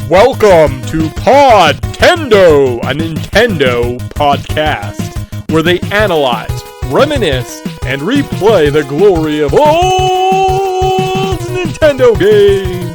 Welcome to Podtendo, a Nintendo podcast, where they analyze, reminisce, and replay the glory of old Nintendo games.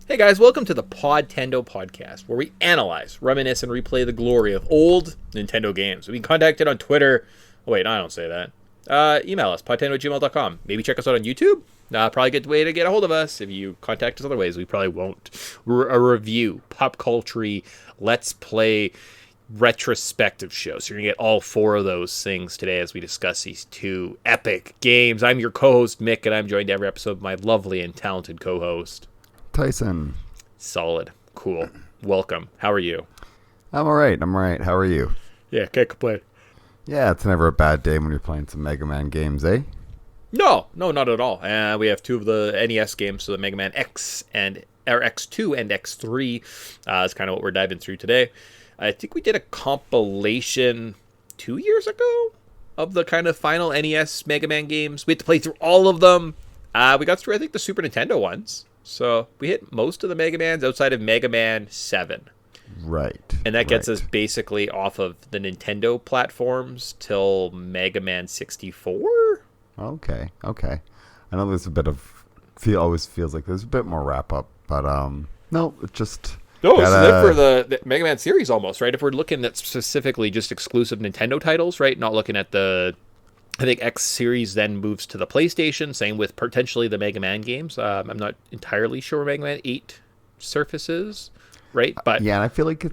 Hey guys, welcome to the Podtendo podcast, where we analyze, reminisce, and replay the glory of old Nintendo games. We can contact it on Twitter. Oh wait, no, I don't say that. Email us, podtendo@gmail.com. Maybe check us out on YouTube. Probably a good way to get a hold of us. If you contact us other ways, we probably won't. A review, pop culture, let's play, retrospective shows. So you're going to get all four of those things today as we discuss these two epic games. I'm your co-host, Mick, and I'm joined every episode by my lovely and talented co-host, Tyson. Solid. Cool. Welcome. How are you? I'm all right. How are you? Yeah, can't complain. Yeah, it's never a bad day when you're playing some Mega Man games, eh? No, not at all. We have two of the NES games, so the Mega Man X and X2 and X3 is kind of what we're diving through today. I think we did a compilation 2 years ago of the kind of final NES Mega Man games. We had to play through all of them. We got through, I think, the Super Nintendo ones. So we hit most of the Mega Mans outside of Mega Man 7. Right. And that gets us basically off of the Nintendo platforms till Mega Man 64. Okay. I know there's a bit of always feels like there's a bit more wrap up, but no, it just no. It's it for the Mega Man series almost, right? If we're looking at specifically just exclusive Nintendo titles, right? Not looking at I think X series then moves to the PlayStation. Same with potentially the Mega Man games. I'm not entirely sure where Mega Man 8 surfaces, right? But yeah, and I feel like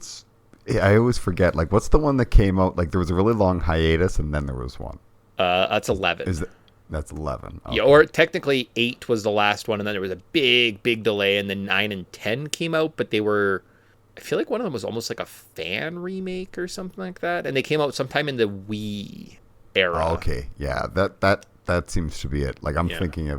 I always forget. Like, what's the one that came out? Like, there was a really long hiatus, and then there was one. That's 11. That's 11. Okay. Yeah, or technically 8 was the last one, and then there was a big delay, and then 9 and 10 came out, but they were, I feel like one of them was almost like a fan remake or something like that, and they came out sometime in the Wii era. Oh, okay, yeah, that seems to be it. Like, I'm thinking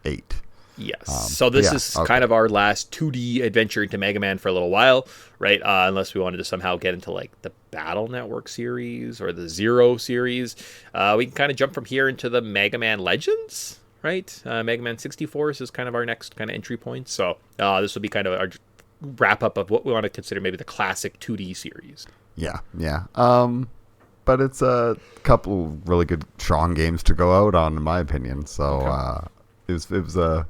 8. Yes. So this is kind of our last 2D adventure into Mega Man for a little while, right? Unless we wanted to somehow get into like the Battle Network series or the Zero series. We can kind of jump from here into the Mega Man Legends, right? Mega Man 64 is kind of our next kind of entry point. So this will be kind of our wrap up of what we want to consider maybe the classic 2D series. Yeah. But it's a couple really good, strong games to go out on, in my opinion. So it was a,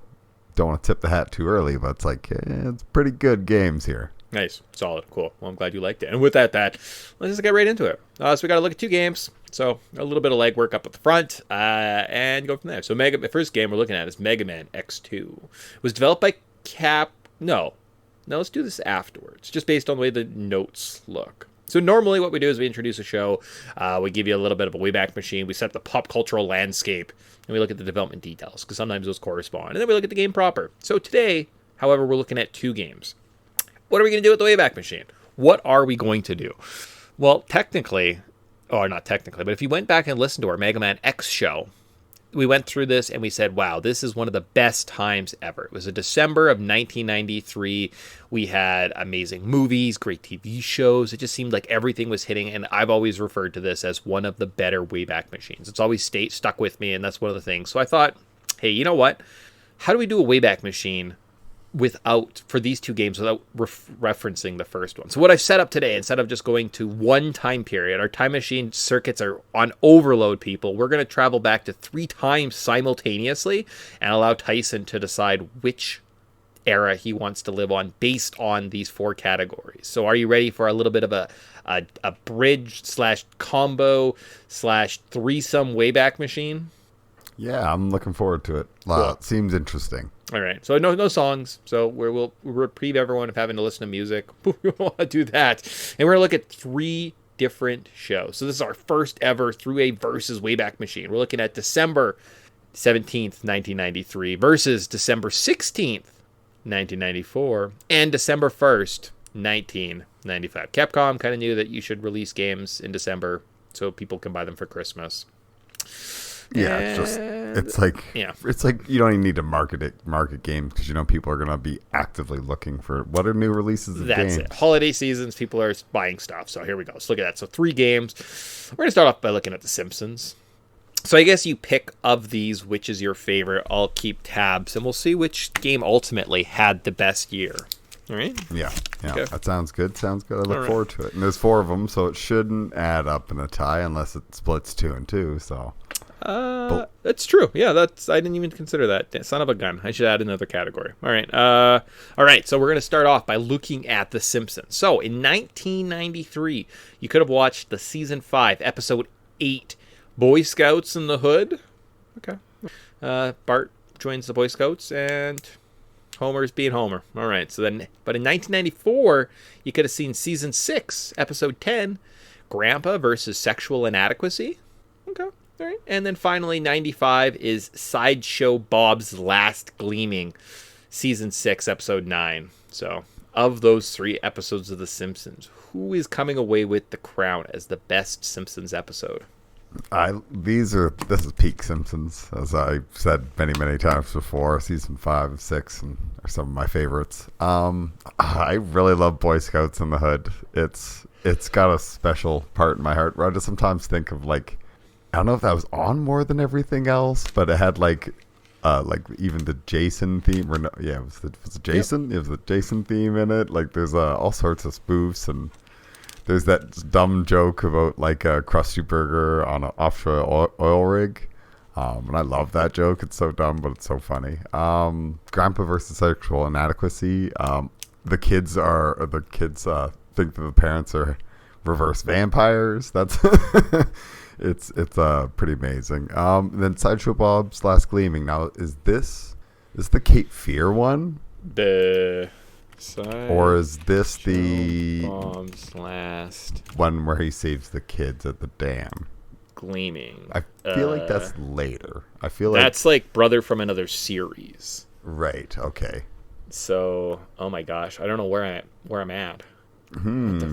don't want to tip the hat too early, but it's like, it's pretty good games here. Nice. Solid. Cool. Well, I'm glad you liked it. And with that, let's just get right into it. So we got to look at two games. So a little bit of legwork up at the front and go from there. So the first game we're looking at is Mega Man X2. It was developed by No, let's do this afterwards, just based on the way the notes look. So normally what we do is we introduce a show, we give you a little bit of a Wayback Machine, we set the pop cultural landscape, and we look at the development details, because sometimes those correspond. And then we look at the game proper. So today, however, we're looking at two games. What are we going to do with the Wayback Machine? What are we going to do? Well, technically, or not technically, but if you went back and listened to our Mega Man X show, we went through this and we said, wow, this is one of the best times ever. It was in December of 1993. We had amazing movies, great TV shows. It just seemed like everything was hitting. And I've always referred to this as one of the better Wayback Machines. It's always stuck with me. And that's one of the things. So I thought, hey, you know what? How do we do a Wayback Machine for these two games without referencing the first one? So what I've set up today, instead of just going to one time period, our time machine circuits are on overload, people. We're going to travel back to 3 times simultaneously and allow Tyson to decide which era he wants to live on based on these 4 categories. So are you ready for a little bit of a bridge / combo / threesome Wayback Machine? Yeah, I'm looking forward to it. Cool. It seems interesting. All right, so no songs. So we'll reprieve everyone of having to listen to music. We don't want to do that. And we're going to look at 3 different shows. So this is our first ever through a versus Wayback Machine. We're looking at December 17th, 1993 versus December 16th, 1994 and December 1st, 1995. Capcom kind of knew that you should release games in December so people can buy them for Christmas. Yeah, it's like you don't even need to market games because people are gonna be actively looking for what are new releases of games. That's it. Holiday seasons, people are buying stuff. So here we go. Let's look at that. So 3 games. We're gonna start off by looking at The Simpsons. So I guess you pick of these which is your favorite. I'll keep tabs and we'll see which game ultimately had the best year. All right? Yeah. Okay. That sounds good. I look forward to it. And there's 4 of them, so it shouldn't add up in a tie unless it splits 2 and 2. So. That's true. Yeah, I didn't even consider that. Son of a gun. I should add another category. All right. All right. So we're going to start off by looking at The Simpsons. So in 1993, you could have watched the season 5, episode 8, Boy Scouts in the Hood. Okay. Bart joins the Boy Scouts and Homer's being Homer. All right. So then, but in 1994, you could have seen season 6, episode 10, Grandpa versus Sexual Inadequacy. Okay. All right. And then finally, 95 is Sideshow Bob's Last Gleaming, season 6, episode 9. So of those 3 episodes of The Simpsons, who is coming away with the crown as the best Simpsons episode? This is peak Simpsons, as I've said many times before. Season 5, 6, and are some of my favorites. I really love Boy Scouts in the Hood. It's got a special part in my heart where I just sometimes think of I don't know if that was on more than everything else, but it had even the Jason theme. Or no, yeah, was it Jason? Yep. It was the Jason theme in it. There's all sorts of spoofs, and there's that dumb joke about a Krusty Burger on an offshore oil rig. And I love that joke. It's so dumb, but it's so funny. Grandpa versus Sexual Inadequacy. The kids think that the parents are reverse vampires. That's it's pretty amazing. Then Sideshow Bob's Last Gleaming. Now, is the Cape Fear one? Or is this the Bob's Last one where he saves the kids at the dam? Gleaming. I feel like that's later. I feel like that's like Brother from Another Series. Right. Okay. So, oh my gosh, I don't know where I'm at.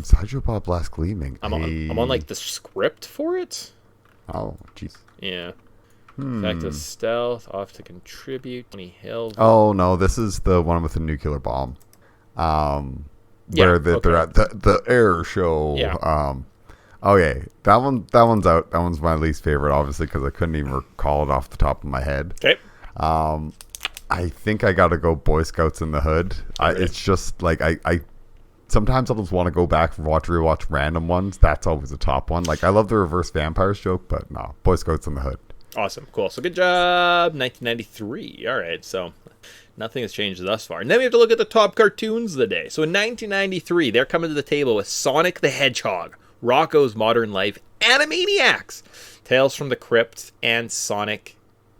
Sideshow Bob Last Gleaming. I'm on the script for it. Oh, jeez. Yeah. Fact of stealth, off to contribute. 20 Hills. Oh no, this is the one with the nuclear bomb. Where they're at the air show. Yeah. Okay, that one's out. That one's my least favorite, obviously, because I couldn't even recall it off the top of my head. Okay. I think I gotta go Boy Scouts in the Hood. It's just I sometimes I'll just want to go back and rewatch random ones. That's always the top one. I love the reverse vampires joke, but no, Boy Scouts in the Hood. Awesome, cool. So good job, 1993. All right, so nothing has changed thus far. And then we have to look at the top cartoons of the day. So in 1993, they're coming to the table with Sonic the Hedgehog, Rocko's Modern Life, Animaniacs, Tales from the Crypt, and Sonic,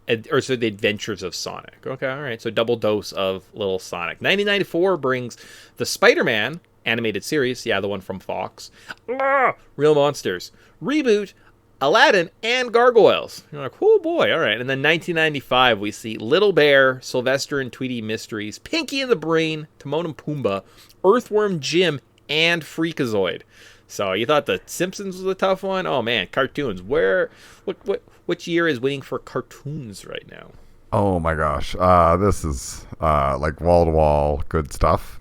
the Adventures of Sonic. Okay, all right, so double dose of little Sonic. 1994 brings the Spider-Man animated series, the one from Fox, Real Monsters, Reboot, Aladdin, and Gargoyles. You're like, oh boy, all right. And then 1995, we see Little Bear, Sylvester and Tweety Mysteries, Pinky and the Brain, Timon and Pumbaa, Earthworm Jim, and Freakazoid. So you thought the Simpsons was a tough one? Oh man, cartoons. Which year is waiting for cartoons right now? Oh my gosh, this is wall to wall good stuff.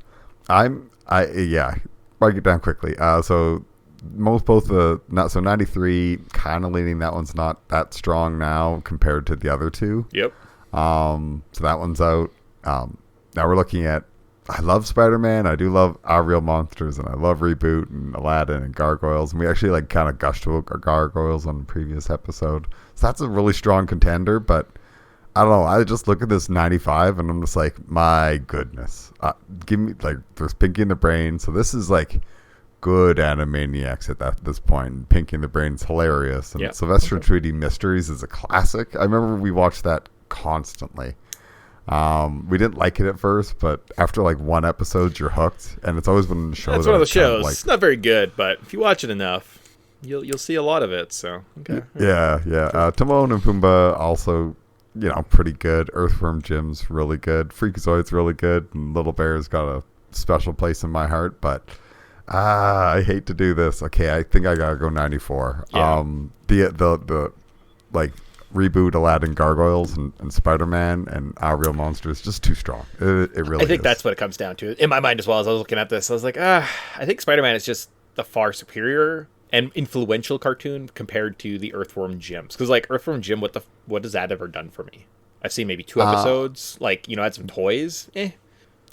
Break it down quickly. So 93 kind of leaning, that one's not that strong now compared to the other two. Yep. So that one's out. Now we're looking at, I love Spider-Man, I do love Our Real Monsters, and I love Reboot and Aladdin and Gargoyles, and we actually kind of gushed about Gargoyles on the previous episode. So that's a really strong contender, but I don't know, I just look at this 95 and I'm just like, my goodness. Give me, there's Pinky and the Brain, so this is good Animaniacs at this point. Pinky and the Brain's hilarious, and Sylvester and Tweety Mysteries is a classic. I remember we watched that constantly. We didn't like it at first, but after one episode, you're hooked, and it's always been a show. That's one of the shows. It's not very good, but if you watch it enough, you'll see a lot of it. So okay. Yeah. Timon and Pumbaa also pretty good. Earthworm Jim's really good. Freakazoid's really good. And Little Bear's got a special place in my heart, but I hate to do this. Okay, I think I gotta go 94. Yeah. The like reboot Aladdin Gargoyles and Spider-Man and Our Real Monsters just too strong. It really I think is. that's what it comes down to. In my mind as well, as I was looking at this, I was like, I think Spider-Man is just the far superior and influential cartoon compared to the Earthworm Jims. Because like Earthworm Jim, what has that ever done for me? I've seen maybe 2 episodes. Like, had some toys.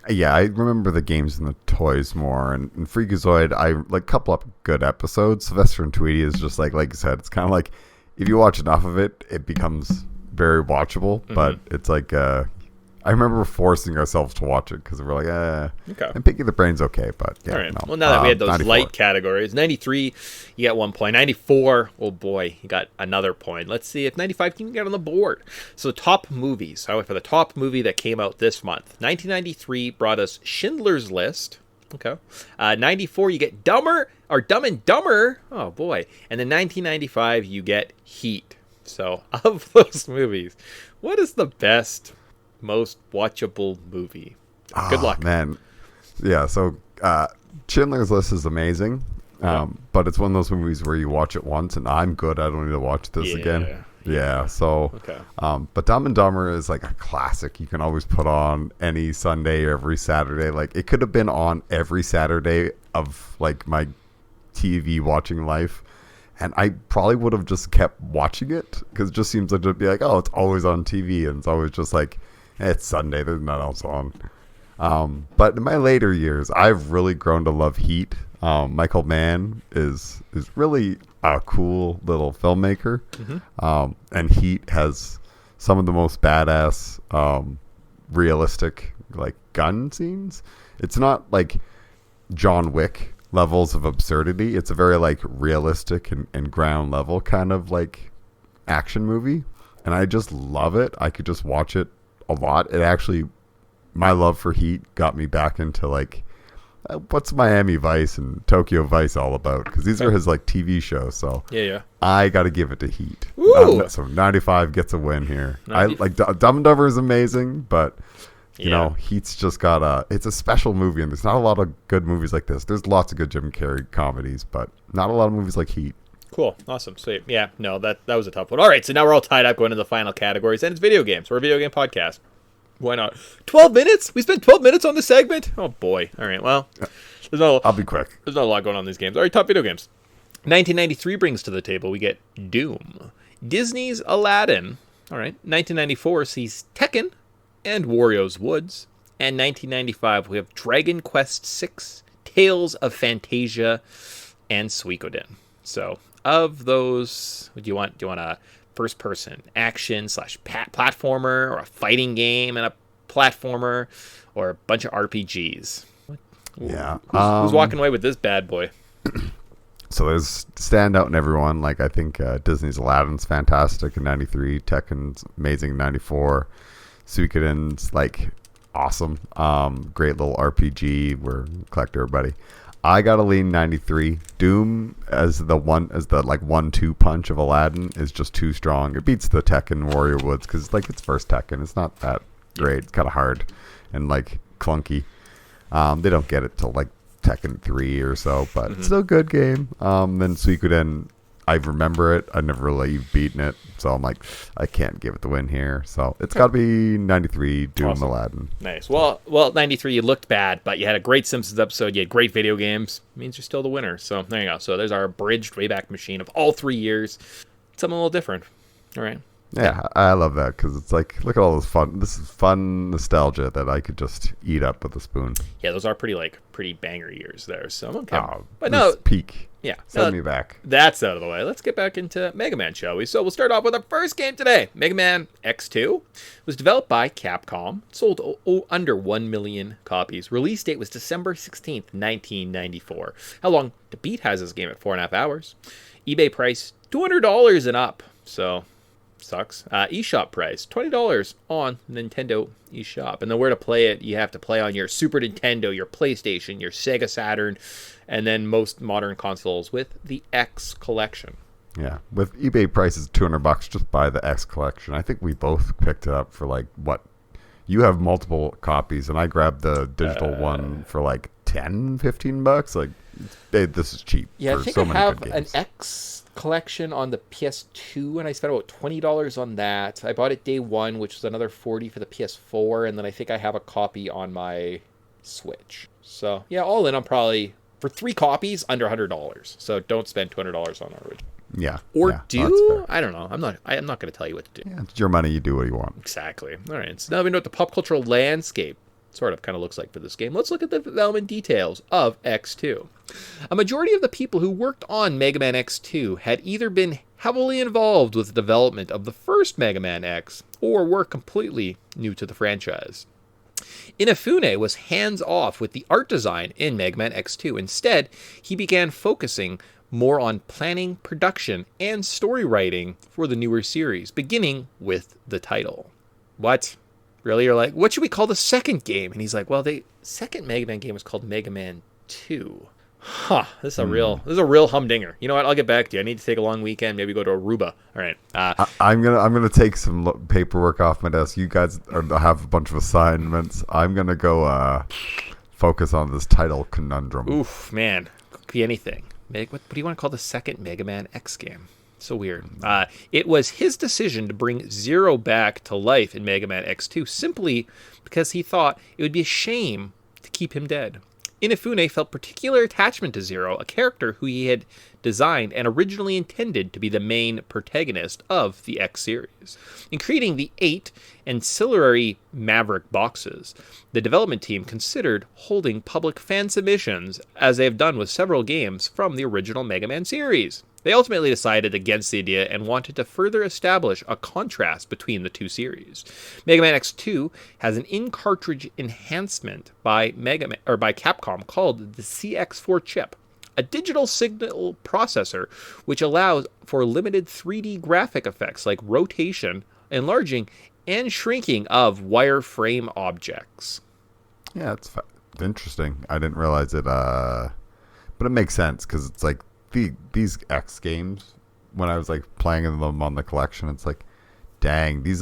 Yeah, I remember the games and the toys more. And Freakazoid, I like a couple of good episodes. Sylvester and Tweety is just like you said, it's kind of like if you watch enough of it, it becomes very watchable. But it's like I remember forcing ourselves to watch it because we're like, Okay. And Pinky the Brain's okay, but yeah. All right. No. Well, now that we had those 94. light categories, 93, you got 1 point. 94, oh boy, you got another point. Let's see if 95 can get on the board. So top movies. So for the top movie that came out this month, 1993 brought us Schindler's List. Okay. 94, you get Dumb and Dumber. Oh boy. And then 1995, you get Heat. So of those movies, what is the best, most watchable movie? Good luck, man. Yeah, so Schindler's List is amazing, but it's one of those movies where you watch it once and I'm good. I don't need to watch this again. Yeah, so Okay. But Dumb and Dumber is like a classic. You can always put on any Sunday or every Saturday. Like it could have been on every Saturday of like my TV watching life, and I probably would have just kept watching it because it just seems like it'd be like, oh, it's always on TV, and it's always just like, it's Sunday, there's nothing else on. But in my later years, I've really grown to love Heat. Michael Mann is really a cool little filmmaker, and Heat has some of the most badass, realistic like gun scenes. It's not like John Wick levels of absurdity. It's a very like realistic and ground level kind of like action movie, and I just love it. I could just watch it a lot. It actually, my love for Heat got me back into like what's Miami Vice and Tokyo Vice all about, because these are his like TV shows. So Yeah. I got to give it to Heat. So 95 gets a win here. 90. I like Dumb and Dumber is amazing, but you know, Heat's just got it's a special movie, and there's not a lot of good movies like this. There's lots of good Jim Carrey comedies, but not a lot of movies like Heat. Cool. Awesome. Sweet. Yeah, no, that was a tough one. All right, so now we're all tied up going to the final categories, and it's video games. We're a video game podcast. Why not? 12 minutes? We spent 12 minutes on this segment? Oh, boy. All right, well, I'll be quick. There's not a lot going on in these games. All right, top video games. 1993 brings to the table, we get Doom. Disney's Aladdin. All right. 1994 sees Tekken and Wario's Woods. And 1995, we have Dragon Quest VI, Tales of Fantasia, and Suikoden. So, of those, do you want a first-person action / platformer, or a fighting game and a platformer, or a bunch of RPGs? Yeah. Who's walking away with this bad boy? So there's standout in everyone. Like I think Disney's Aladdin's fantastic in '93, Tekken's amazing in '94, Suikoden's like awesome, great little RPG where you collect everybody. I gotta lean '93. Doom as the 1-2 punch of Aladdin is just too strong. It beats the Tekken Warrior Woods because like it's first Tekken. It's not that great. It's kind of hard and like clunky. They don't get it till like Tekken 3 or so, but it's still a good game. Then Suikoden, I remember it. I never really beaten it, so I'm like, I can't give it the win here. So it's got to be '93 Doom Awesome. Aladdin. Nice. Well, 93, you looked bad, but you had a great Simpsons episode. You had great video games. It means you're still the winner. So there you go. So there's our abridged Wayback Machine of all 3 years. Something a little different. All right. Yeah, I love that because it's like, look at all this fun. This is fun nostalgia that I could just eat up with a spoon. Yeah, those are pretty banger years there. So I'm okay. Oh, but no, peak. yeah, Send me back. That's out of the way. Let's get back into Mega Man, shall we? So we'll start off with our first game today. Mega Man X2 was developed by Capcom, sold under 1 million copies. Release date was December 16th, 1994. How long to beat has this game at 4.5 hours. eBay price $200 and up. So sucks. eShop price $20 on Nintendo eShop. And then where to play it, you have to play on your Super Nintendo, your PlayStation, your Sega Saturn, and then most modern consoles with the X collection. Yeah, with eBay prices $200, just buy the X collection. I think we both picked it up for like what? You have multiple copies, and I grabbed the digital one for like $10-15. Like, this is cheap. Yeah, for I think so I many have good an games. X collection on the PS2, and I spent about $20 on that. I bought it day one, which was another $40 for the PS4, and then I think I have a copy on my Switch. So yeah, all in, I'm probably for 3 copies under $100. So don't spend $200 on our original. Yeah, Or yeah, do that's fair. I don't know. I'm not going to tell you what to do. Yeah, it's your money. You do what you want. Exactly. All right. So now we know what the pop cultural landscape sort of kind of looks like for this game. Let's look at the development details of X2. A majority of the people who worked on Mega Man X2 had either been heavily involved with the development of the first Mega Man X or were completely new to the franchise. Inafune was hands-off with the art design in Mega Man X2. Instead, he began focusing more on planning, production, and story writing for the newer series, beginning with the title. What? Really? You're like, what should we call the second game? And he's like, well, the second Mega Man game was called Mega Man 2. Huh, this is a real humdinger. You know what? I'll get back to you. I need to take a long weekend, maybe go to Aruba. All right. I'm gonna take some paperwork off my desk. You guys have a bunch of assignments. I'm gonna go focus on this title conundrum. Oof, man. Could be anything. What do you want to call the second Mega Man X game? So weird. It was his decision to bring Zero back to life in Mega Man X2 simply because he thought it would be a shame to keep him dead. Inafune felt particular attachment to Zero, a character who he had designed and originally intended to be the main protagonist of the X series. In creating the 8 ancillary Maverick boxes, the development team considered holding public fan submissions, as they have done with several games from the original Mega Man series. They ultimately decided against the idea and wanted to further establish a contrast between the two series. Mega Man X2 has an in-cartridge enhancement by Capcom called the CX4 chip, a digital signal processor which allows for limited 3D graphic effects like rotation, enlarging, and shrinking of wireframe objects. Yeah, it's interesting. I didn't realize it, but it makes sense because it's like these X games. When I was like playing them on the collection, it's like, dang, these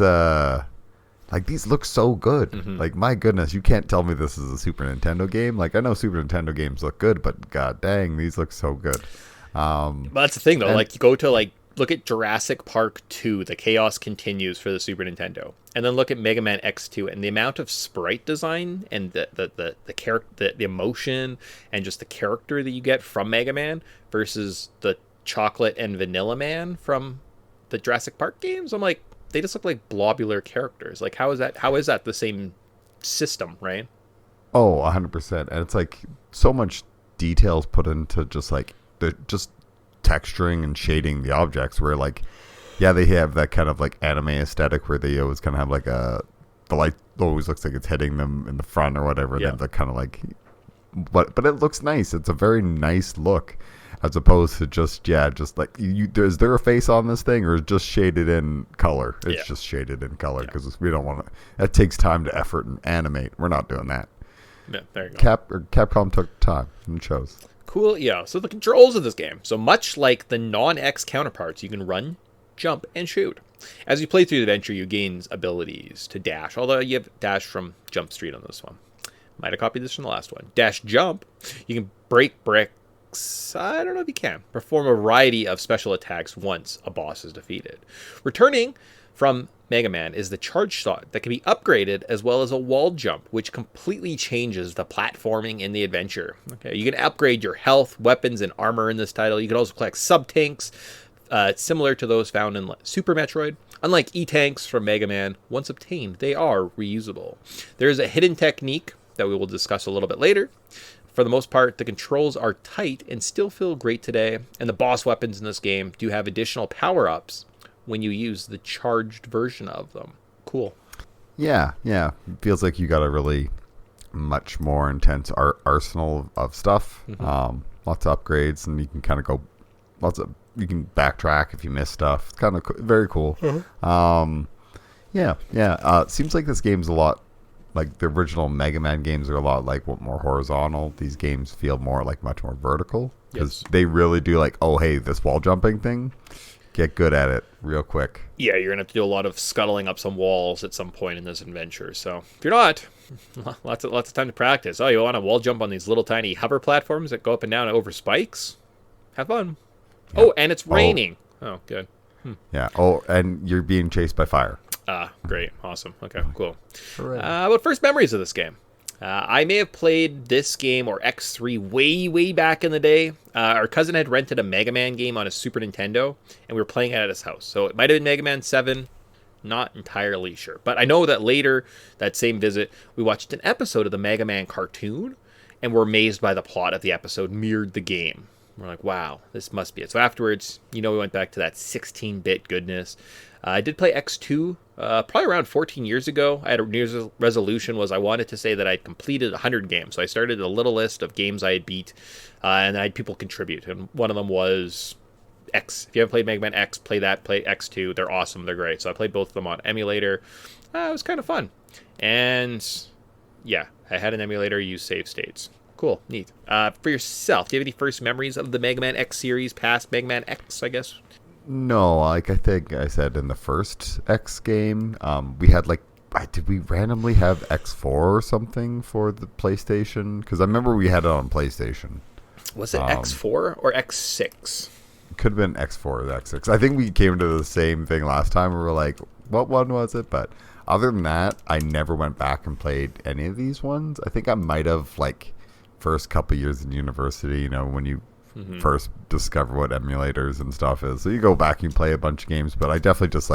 these look so good. Mm-hmm. Like, my goodness, you can't tell me this is a Super Nintendo game. Like, I know Super Nintendo games look good, but god dang, these look so good. But that's the thing, though. Like, you go to look at Jurassic Park 2, The Chaos Continues for the Super Nintendo, and then look at Mega Man X2, and the amount of sprite design and the character, the emotion, and just the character that you get from Mega Man versus the chocolate and vanilla man from the Jurassic Park games. I'm like, they just look like blobular characters. Like, how is that the same system, right? Oh, 100%. And it's like so much details put into just like just texturing and shading the objects, where like, yeah, they have that kind of like anime aesthetic where they always kind of have like the light always looks like it's hitting them in the front or whatever. Yeah. Then they're kind of like, but it looks nice. It's a very nice look, as opposed to just like is there a face on this thing, or is it just shaded in color? It's just shaded in color because we don't want to. That takes time to effort and animate. We're not doing that. Yeah, there you go. Capcom took time and chose. Cool, yeah. So the controls of this game. So much like the non-X counterparts, you can run, jump, and shoot. As you play through the adventure, you gain abilities to dash, although you have dash from Jump Street on this one. Might have copied this from the last one. Dash jump, you can break bricks. I don't know if you can. Perform a variety of special attacks once a boss is defeated. Returning from Mega Man is the charge shot that can be upgraded, as well as a wall jump, which completely changes the platforming in the adventure. Okay, you can upgrade your health, weapons, and armor in this title. You can also collect sub-tanks, similar to those found in Super Metroid. Unlike E-tanks from Mega Man, once obtained, they are reusable. There is a hidden technique that we will discuss a little bit later. For the most part, the controls are tight and still feel great today, and the boss weapons in this game do have additional power-ups when you use the charged version of them. Cool. Yeah. It feels like you got a really much more intense arsenal of stuff. Mm-hmm. Lots of upgrades, and you can kind of go. You can backtrack if you miss stuff. It's kind of very cool. Mm-hmm. Seems like this game's a lot like the original Mega Man games are a lot like more horizontal. These games feel more like much more vertical because they really do like, oh hey, this wall jumping thing. get good at it real quick. Yeah, you're going to have to do a lot of scuttling up some walls at some point in this adventure. So if you're not, lots of time to practice. Oh, you want to wall jump on these little tiny hover platforms that go up and down over spikes? Have fun. Yeah. Oh, and it's raining. Oh, good. Yeah. Oh, and you're being chased by fire. Great. Awesome. Okay, cool. What first memories of this game? I may have played this game or X3 way back in the day. Our cousin had rented a Mega Man game on a Super Nintendo, and we were playing it at his house. So it might have been Mega Man 7. Not entirely sure. But I know that later, that same visit, we watched an episode of the Mega Man cartoon, and were amazed by the plot of the episode mirrored the game. We're like, wow, this must be it. So afterwards, we went back to that 16-bit goodness. I did play X2 probably around 14 years ago. I had a New Year's resolution was I wanted to say that I'd completed 100 games. So I started a little list of games I had beat, and I had people contribute. And one of them was X. If you haven't played Mega Man X, play that. Play X2. They're awesome. They're great. So I played both of them on emulator. It was kind of fun. And yeah, I had an emulator use save states. Cool. Neat. For yourself, do you have any first memories of the Mega Man X series past Mega Man X, I guess? No, like I think I said in the first X game, we had did we randomly have X4 or something for the PlayStation? Because I remember we had it on PlayStation. Was it X4 or X6? Could have been X4 or X6. I think we came to the same thing last time. We were like, what one was it? But other than that, I never went back and played any of these ones. I think I might have, first couple years in university, when you first discover what emulators and stuff is. So you go back and play a bunch of games, but I definitely just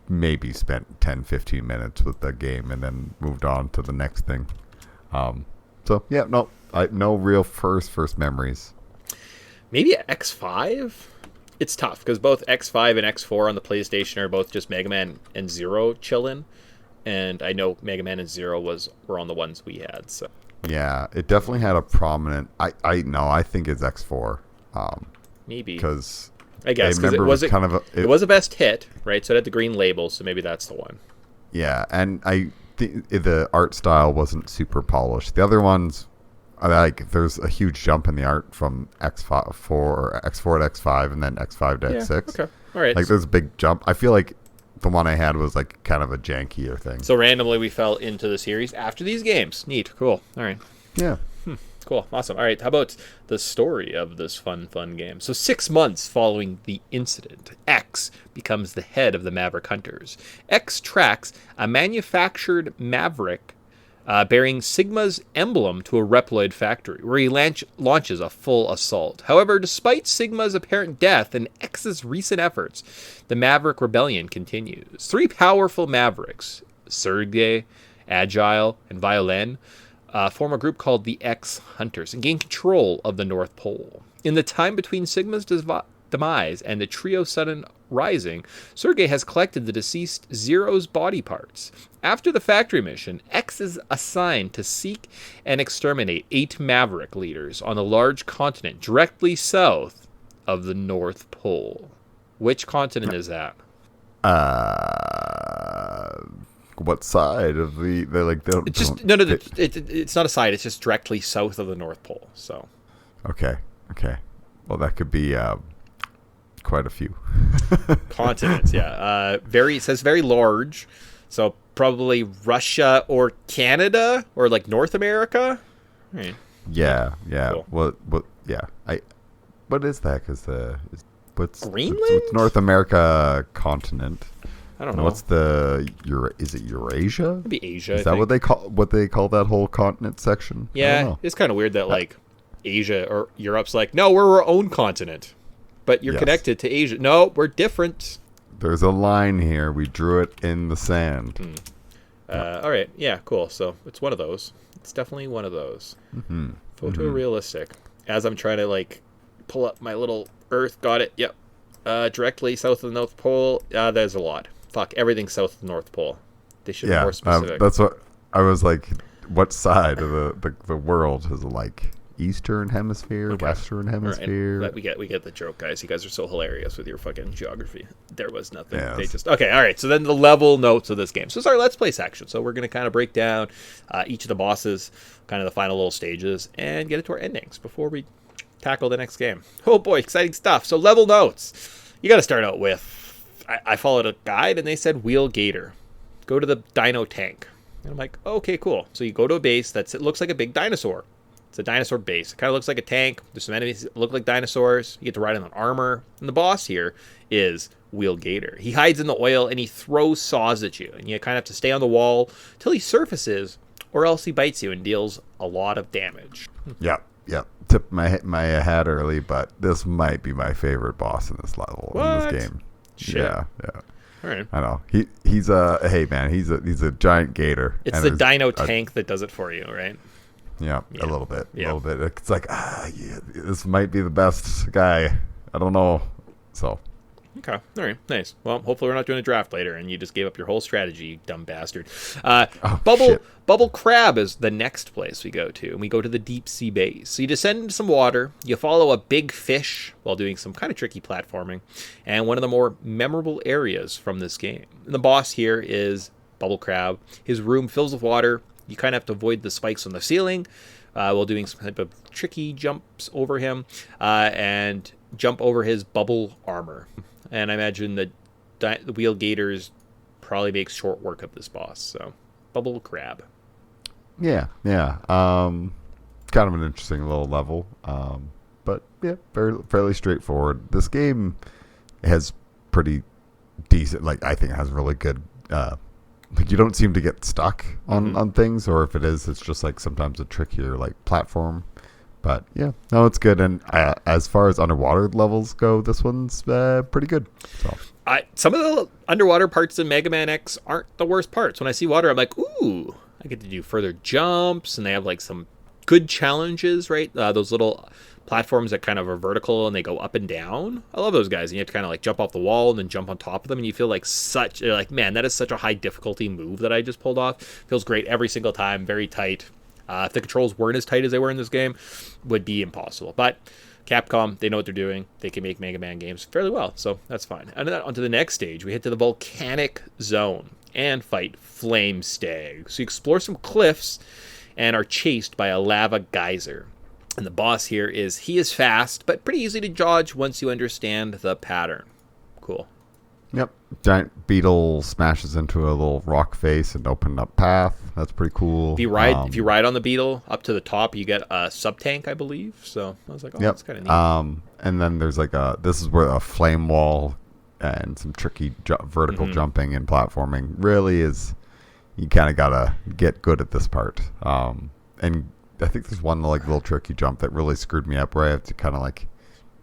maybe spent 10-15 minutes with the game and then moved on to the next thing. So yeah, no real first memories. Maybe X5? It's tough because both X5 and X4 on the PlayStation are both just Mega Man and Zero chillin', and I know Mega Man and Zero were on the ones we had. So yeah, it definitely had a prominent. I think it's X4. Maybe because I guess because it was a best hit, right? So it had the green label, so maybe that's the one. Yeah, and the art style wasn't super polished. The other ones, there's a huge jump in the art from X4 to X5 and then X5 to X6. Okay, all right. There's a big jump. I feel like the one I had was kind of a jankier thing. So randomly we fell into the series after these games. Neat, cool. All right. Yeah. Cool, awesome. All right, how about the story of this fun game? So 6 months following the incident, X becomes the head of the Maverick Hunters. X tracks a manufactured Maverick bearing Sigma's emblem to a Reploid factory, where he launches a full assault. However, despite Sigma's apparent death and X's recent efforts, the Maverick Rebellion continues. 3 powerful Mavericks, Sergei, Agile, and Violin, form a group called the X Hunters and gain control of the North Pole. In the time between Sigma's demise and the trio's sudden rising, Sergei has collected the deceased Zero's body parts. After the factory mission, X is assigned to seek and exterminate 8 Maverick leaders on a large continent directly south of the North Pole. Which continent is that? What side of the it's not a side. It's just directly south of the North Pole. So. Okay. Well, that could be quite a few continents. Yeah. It says very large. So probably Russia or Canada or North America. Right. Yeah. Cool. What? Yeah. What is that? What's Greenland? What's North America continent? I don't know. What's is it Eurasia? Maybe Asia. Is that what they call that whole continent section? Yeah, it's kind of weird that Asia or Europe's no, we're our own continent, but you're connected to Asia. No, we're different. There's a line here. We drew it in the sand. All right. Yeah. Cool. So it's one of those. It's definitely one of those. Mm-hmm. Photorealistic. As I'm trying to pull up my little Earth. Got it. Yep. Directly south of the North Pole. There's a lot. Fuck, everything south of the North Pole. They should be more specific. That's what I was like. What side of the world is it Eastern Hemisphere, Western Hemisphere? Right. We get the joke, guys. You guys are so hilarious with your fucking geography. There was nothing. Yes. They just okay. All right. So then the level notes of this game. So it's our Let's Play section. So we're gonna kind of break down each of the bosses, kind of the final little stages, and get it to our endings before we tackle the next game. Oh boy, exciting stuff. So level notes. You got to start out with, I followed a guide and they said wheel gator. Go to the dino tank. And I'm like, okay, cool. So you go to a base it looks like a big dinosaur. It's a dinosaur base. It kind of looks like a tank. There's some enemies that look like dinosaurs. You get to ride on armor. And the boss here is Wheel Gator. He hides in the oil and he throws saws at you. And you kind of have to stay on the wall till he surfaces, or else he bites you and deals a lot of damage. Yep. Tipped my hat early, but this might be my favorite boss in this level in this game. Shit. Yeah. All right. I know. He's a giant gator. It's the dino tank that does it for you, right? Yeah, a little bit. It's like, this might be the best guy. I don't know. So. Okay. All right. Nice. Well, hopefully we're not doing a draft later and you just gave up your whole strategy, you dumb bastard. Bubble Crab is the next place we go to, and we go to the deep sea base. So you descend into some water, you follow a big fish while doing some kind of tricky platforming, and one of the more memorable areas from this game. And the boss here is Bubble Crab. His room fills with water. You kind of have to avoid the spikes on the ceiling while doing some type of tricky jumps over him and jump over his bubble armor. And I imagine that the Wheel Gators probably makes short work of this boss. So, Bubble Crab. Yeah. Kind of an interesting little level. But yeah, fairly straightforward. This game has pretty decent, I think it has really good, you don't seem to get stuck on things, or if it is, it's just sometimes a trickier platform. But yeah, no, it's good. And as far as underwater levels go, this one's pretty good. So some of the underwater parts in Mega Man X aren't the worst parts. When I see water, I'm like, ooh, I get to do further jumps, and they have some good challenges, right? Those little platforms that kind of are vertical and they go up and down. I love those guys. And you have to kind of jump off the wall and then jump on top of them, and you feel man, that is such a high difficulty move that I just pulled off. Feels great every single time. Very tight. If the controls weren't as tight as they were in this game, would be impossible. But Capcom, they know what they're doing. They can make Mega Man games fairly well, so that's fine. And then on to the next stage, we hit to the volcanic zone and fight Flame Stag. So you explore some cliffs and are chased by a lava geyser. And the boss here he is fast, but pretty easy to dodge once you understand the pattern. Cool. Yep. Giant beetle smashes into a little rock face and opened up path. That's pretty cool. If you ride on the beetle up to the top, you get a sub tank, I believe. So I was like, that's kind of neat. And then there's this is where a flame wall and some tricky vertical jumping and platforming really is. You kind of gotta get good at this part. And I think there's one little tricky jump that really screwed me up, where I have to kind of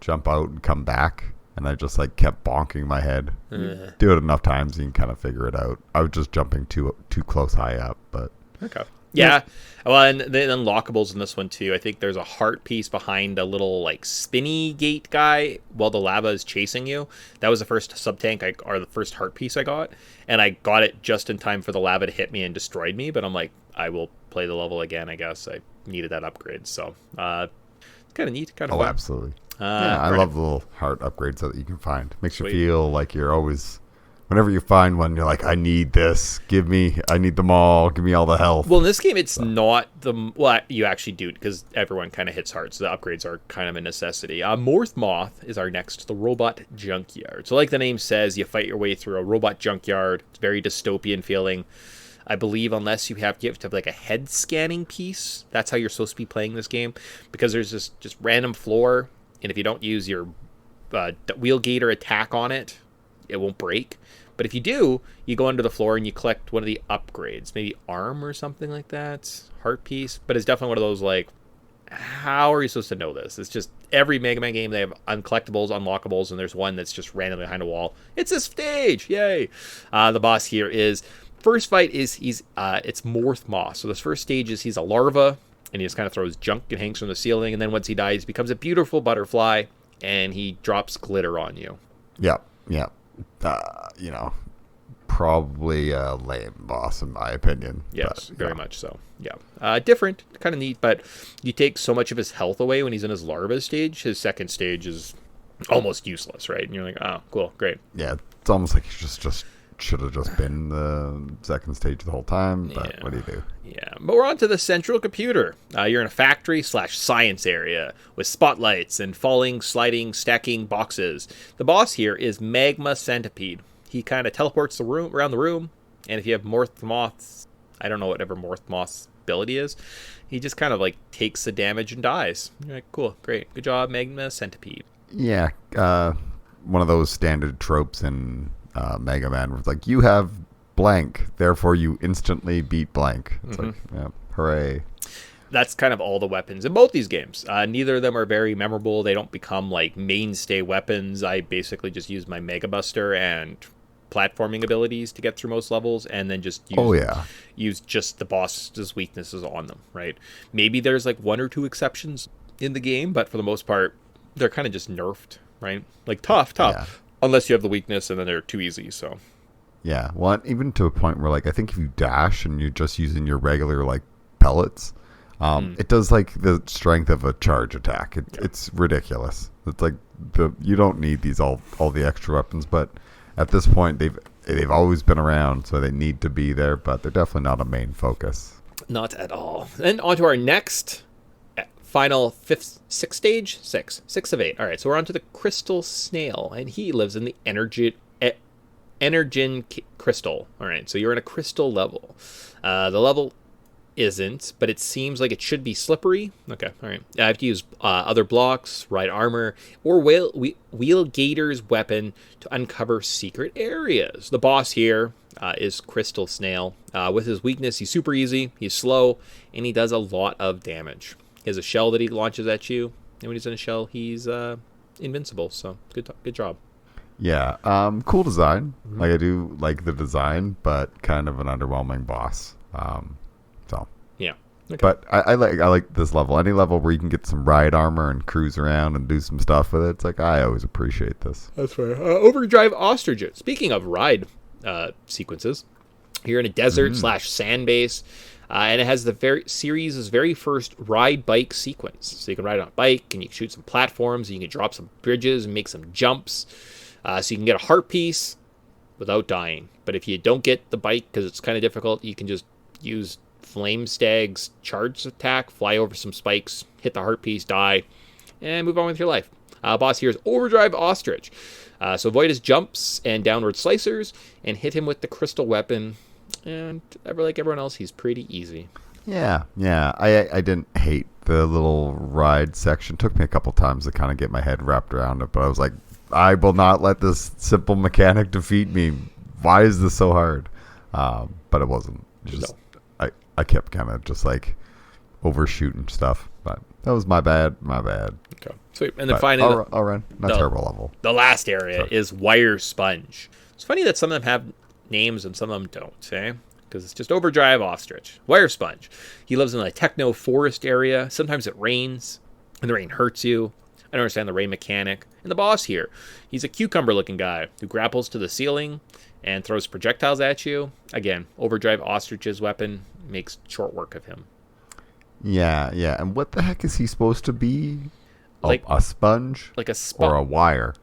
jump out and come back. And I just kept bonking my head. Do it enough times, you can kind of figure it out. I was just jumping too close high up, but okay. Yeah. Well, and the unlockables in this one too. I think there's a heart piece behind a little spinny gate guy while the lava is chasing you. That was the first sub tank or the first heart piece I got, and I got it just in time for the lava to hit me and destroyed me. But I'm like, I will play the level again. I guess I needed that upgrade, so it's kind of neat, kind of fun. Absolutely. I love the little heart upgrades that you can find. Makes you feel like you're always, whenever you find one, you're like, I need this. I need them all. Give me all the health. Well, in this game, it's not you actually do, because everyone kind of hits hearts. So the upgrades are kind of a necessity. Moth is our next, the robot junkyard. So like the name says, you fight your way through a robot junkyard. It's very dystopian feeling. I believe unless you have to have a head scanning piece. That's how you're supposed to be playing this game, because there's this just random floor. And if you don't use your Wheel Gator attack on it, it won't break. But if you do, you go under the floor and you collect one of the upgrades. Maybe arm or something like that. Heart piece. But it's definitely one of those, how are you supposed to know this? It's just every Mega Man game, they have uncollectibles, unlockables, and there's one that's just randomly behind a wall. It's a stage! Yay! The boss here is... First fight is it's Morth Moth. So this first stage is he's a larva, and he just kind of throws junk and hangs from the ceiling, and then once he dies, he becomes a beautiful butterfly, and he drops glitter on you. Yeah. Probably a lame boss in my opinion. Yes, but, very much so. Yeah. Different, kind of neat, but you take so much of his health away when he's in his larva stage. His second stage is almost useless, right? And you're like, oh, cool, great. Yeah, it's almost like he's just should have just been the second stage the whole time. But what do you do? Yeah, but we're on to the central computer. You're in a factory/science area with spotlights and falling, sliding, stacking boxes. The boss here is Magma Centipede. He kind of teleports around the room, and if you have Morthmoth's, I don't know whatever Morthmoth's ability is, he just kind of like takes the damage and dies. You're like, cool, great, good job, Magma Centipede. Yeah, one of those standard tropes in Mega Man where it's like, you have blank, therefore you instantly beat blank. It's like, yeah, hooray. That's kind of all the weapons in both these games. Neither of them are very memorable. They don't become like mainstay weapons. I basically just use my Mega Buster and platforming abilities to get through most levels, and then just use just the boss's weaknesses on them, right? Maybe there's like one or two exceptions in the game, but for the most part, they're kind of just nerfed, right? Like tough, unless you have the weakness, and then they're too easy, so. Yeah, well, even to a point where, like, I think if you dash and you're just using your regular, like, pellets, it does, like, the strength of a charge attack. It's ridiculous. It's like, you don't need all the extra weapons, but at this point, they've always been around, so they need to be there, but they're definitely not a main focus. Not at all. And on to our next final sixth stage? Six of 8. All right, so we're on to the Crystal Snail, and he lives in the Energen Crystal. All right, so you're in a crystal level. The level isn't, but it seems like it should be slippery. Okay, all right. I have to use other blocks, ride armor, or wheel Gator's weapon to uncover secret areas. The boss here is Crystal Snail. With his weakness, he's super easy, he's slow, and he does a lot of damage. He has a shell that he launches at you, and when he's in a shell, he's invincible. So good job. Yeah, cool design. Like, I do like the design, but kind of an underwhelming boss. So yeah, okay. But I like this level. Any level where you can get some ride armor and cruise around and do some stuff with it. It's like, I always appreciate this. That's fair. Overdrive Ostrich. Speaking of ride sequences, you're in a desert / sand base. And it has the series' very first ride bike sequence. So you can ride on a bike, and you can shoot some platforms, and you can drop some bridges and make some jumps. So you can get a heart piece without dying. But if you don't get the bike, because it's kind of difficult, you can just use Flame Stag's charge attack, fly over some spikes, hit the heart piece, die, and move on with your life. Boss here is Overdrive Ostrich. So avoid his jumps and downward slicers, and hit him with the crystal weapon. And like everyone else, he's pretty easy. Yeah. I didn't hate the little ride section. Took me a couple times to kind of get my head wrapped around it, but I was like, I will not let this simple mechanic defeat me. Why is this so hard? But it wasn't. Just I kept kind of just like overshooting stuff. But that was my bad. Okay, sweet. And then finally, all right, not terrible level. The last area is Wire Sponge. It's funny that some of them have names and some of them don't, eh? Because it's just Overdrive Ostrich. Wire Sponge. He lives in a techno forest area. Sometimes it rains, and the rain hurts you. I don't understand the rain mechanic. And the boss here, he's a cucumber-looking guy who grapples to the ceiling and throws projectiles at you. Again, Overdrive Ostrich's weapon makes short work of him. Yeah. And what the heck is he supposed to be? Like a sponge? Like a sponge. Or a wire?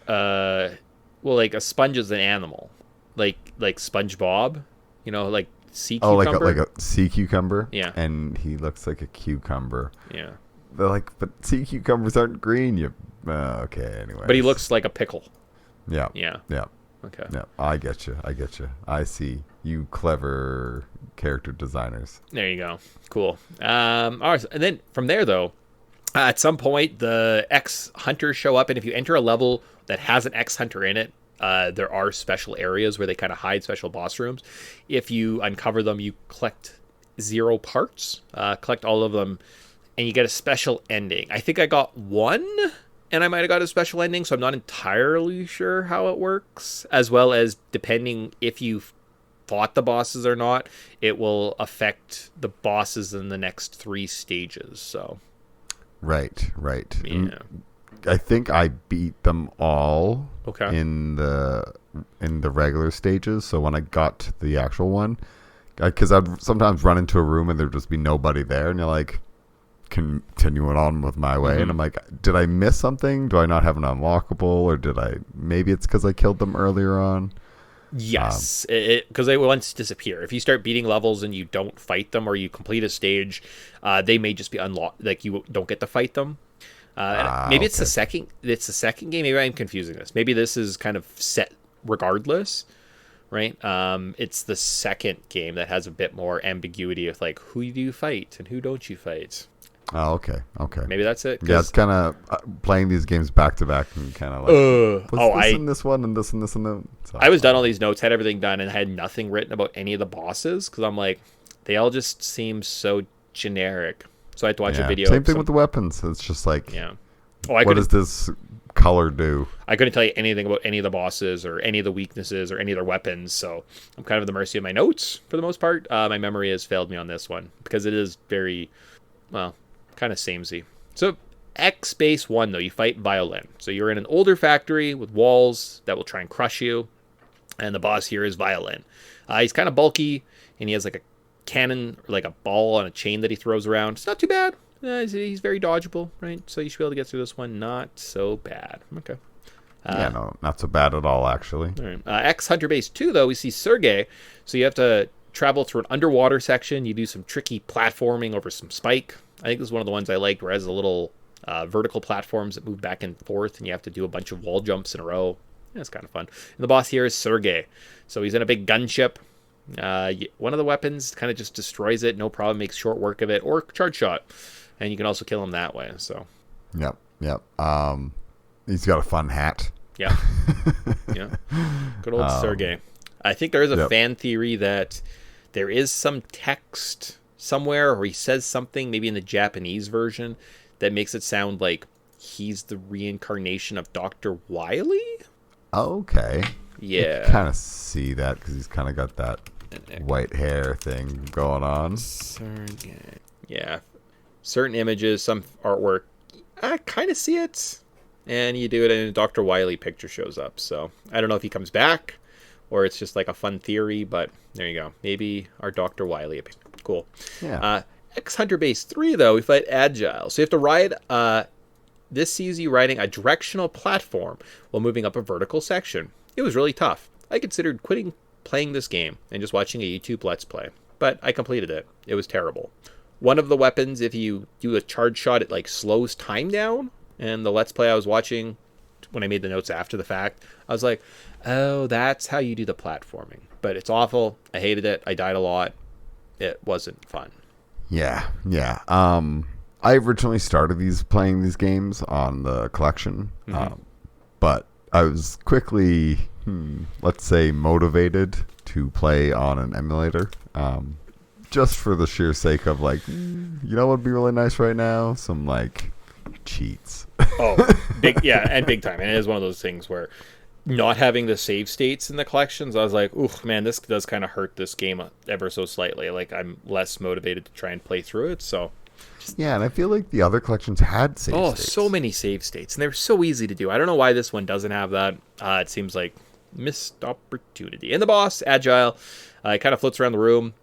Well, like a sponge is an animal. Like SpongeBob, like sea cucumber. Oh, like a sea cucumber? Yeah. And he looks like a cucumber. Yeah. They're like, but sea cucumbers aren't green. Okay, anyway. But he looks like a pickle. Yeah. Okay. Yeah, I get you. I see. You clever character designers. There you go. Cool. All right. And then from there, though, at some point, the X-Hunters show up. And if you enter a level that has an X-Hunter in it, there are special areas where they kind of hide special boss rooms. If you uncover them, you collect 0 parts. Collect all of them, and you get a special ending. I think I got 1, and I might have got a special ending, so I'm not entirely sure how it works. As well as, depending if you fought the bosses or not, it will affect the bosses in the next 3 stages. So, right. Yeah. I think I beat them all. Okay. In the regular stages. So when I got to the actual one, because I'd sometimes run into a room and there'd just be nobody there, and you're like, continuing on with my way, and I'm like, did I miss something? Do I not have an unlockable, or maybe it's because I killed them earlier on? Yes, because they once disappear. If you start beating levels and you don't fight them, or you complete a stage, they may just be unlocked. Like you don't get to fight them. Maybe it's the Okay. second. It's the second game. Maybe I'm confusing this. Maybe this is kind of set regardless, right? It's the second game that has a bit more ambiguity with like who do you fight and who don't you fight. Oh, okay. Okay. Maybe that's it. Yeah, it's 'Cause, kind of playing these games back to back and kind of like what's oh, this and this one and this and this and that. So, I was done all these notes, had everything done, and had nothing written about any of the bosses because I'm like, they all just seem so generic. So I had to watch a yeah. video. Same thing with the weapons. It's just like, Yeah. Oh, I what couldn't. does this color do? I couldn't tell you anything about any of the bosses or any of the weaknesses or any of their weapons. So I'm kind of at the mercy of my notes for the most part. My memory has failed me on this one because it is very, well, kind of samey. So X base 1 though, you fight Violin. So you're in an older factory with walls that will try and crush you, and the boss here is Violin. He's kind of bulky, and he has like a cannon, or like a ball on a chain that he throws around. It's not too bad. He's very dodgeable, right? So you should be able to get through this one. Not so bad. Okay. Yeah, no, not so bad at all, actually. All right. X Hunter Base 2, though, we see Sergey. So you have to travel through an underwater section. You do some tricky platforming over some spike. I think this is one of the ones I liked, where it has a little vertical platforms that move back and forth, and you have to do a bunch of wall jumps in a row. Yeah, it's kind of fun. And the boss here is Sergey. So he's in a big gunship. One of the weapons kind of just destroys it. No problem. Makes short work of it. Or charge shot. And you can also kill him that way. So, Yep, yep. He's got a fun hat. yeah. Yeah. Good old Sergey. I think there is a Yep. fan theory that there is some text somewhere, or he says something, maybe in the Japanese version, that makes it sound like he's the reincarnation of Dr. Wily. Okay. Yeah. Kind of see that because he's kind of got that white hair thing going on. Sergey. Yeah. Certain images, some artwork, I kind of see it. And you do it, and a Dr. Wily picture shows up. So I don't know if he comes back or it's just like a fun theory, but there you go. Maybe our Dr. Wily. Cool. Yeah. X Hunter Base 3, though, we fight Agile. So you have to ride, this sees you riding a directional platform while moving up a vertical section. It was really tough. I considered quitting playing this game and just watching a YouTube Let's Play, but I completed it. It was terrible. One of the weapons, if you do a charge shot, it like slows time down. And the Let's Play I was watching, when I made the notes after the fact, I was like, oh, that's how you do the platforming. But it's awful. I hated it. I died a lot. It wasn't fun. Yeah, yeah. I originally started playing these games on the collection, but I was quickly, let's say, motivated to play on an emulator, just for the sheer sake of like, you know what would be really nice right now? Some like cheats. Oh, big, yeah, and big time. And it is one of those things where not having the save states in the collections, I was like, ooh, man, this does kind of hurt this game ever so slightly. Like, I'm less motivated to try and play through it, so... Yeah, and I feel like the other collections had save states. So many save states, and they're so easy to do. I don't know why this one doesn't have that. It seems like missed opportunity. And the boss, Agile, it kind of floats around the room.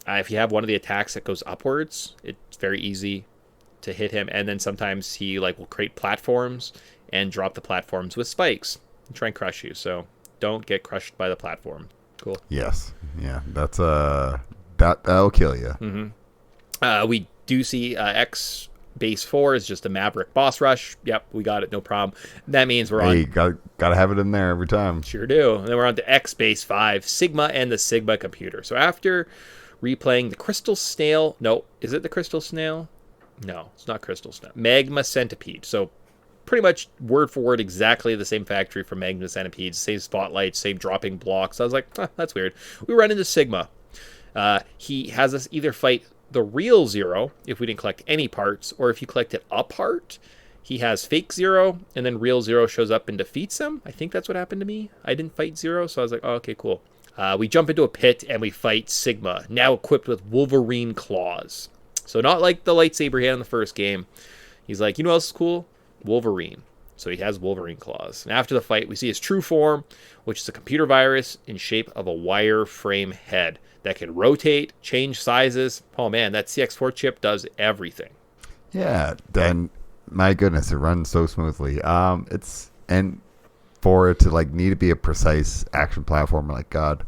If you have one of the attacks that goes upwards, it's very easy to hit him. And then sometimes he like will create platforms and drop the platforms with spikes and try and crush you. So don't get crushed by the platform. Cool. Yes. Yeah, that's that'll kill you. We do see X base 4 is just a Maverick boss rush. Yep, we got it, no problem. That means we're Hey, on. gotta have it in there every time. Sure do. And then we're on to X base 5, Sigma and the Sigma computer. So after replaying the Crystal Snail, no, is it the Crystal Snail? No, it's not Crystal Snail. Magma Centipede. So pretty much word for word exactly the same factory for Magma Centipede, same spotlights, same dropping blocks. I was like, that's weird. We run into Sigma. He has us either fight the real Zero if we didn't collect any parts, or if you collected a part, he has fake Zero, and then real Zero shows up and defeats him. I think that's what happened to me. I didn't fight Zero, so I was like, oh, okay, cool. We jump into a pit and we fight Sigma, now equipped with Wolverine claws. So not like the lightsaber he had in the first game. He's like, you know what else is cool? Wolverine. So he has Wolverine claws. And after the fight, we see his true form, which is a computer virus in shape of a wireframe head that can rotate, change sizes. Oh man, that CX4 chip does everything. Yeah, then my goodness, it runs so smoothly. And for it to like need to be a precise action platformer, like God,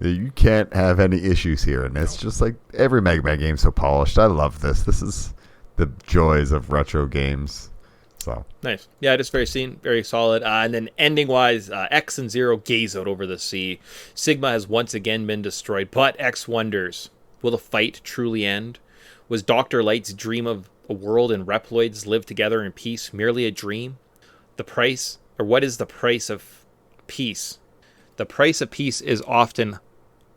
you can't have any issues here. And it's just like every Mega Man game so polished. I love this. This is the joys of retro games. So nice. Yeah, just very solid. And then ending-wise, X and Zero gaze out over the sea. Sigma has once again been destroyed, but X wonders, will the fight truly end? Was Dr. Light's dream of a world and Reploids live together in peace merely a dream? The price, or what is the price of peace? The price of peace is often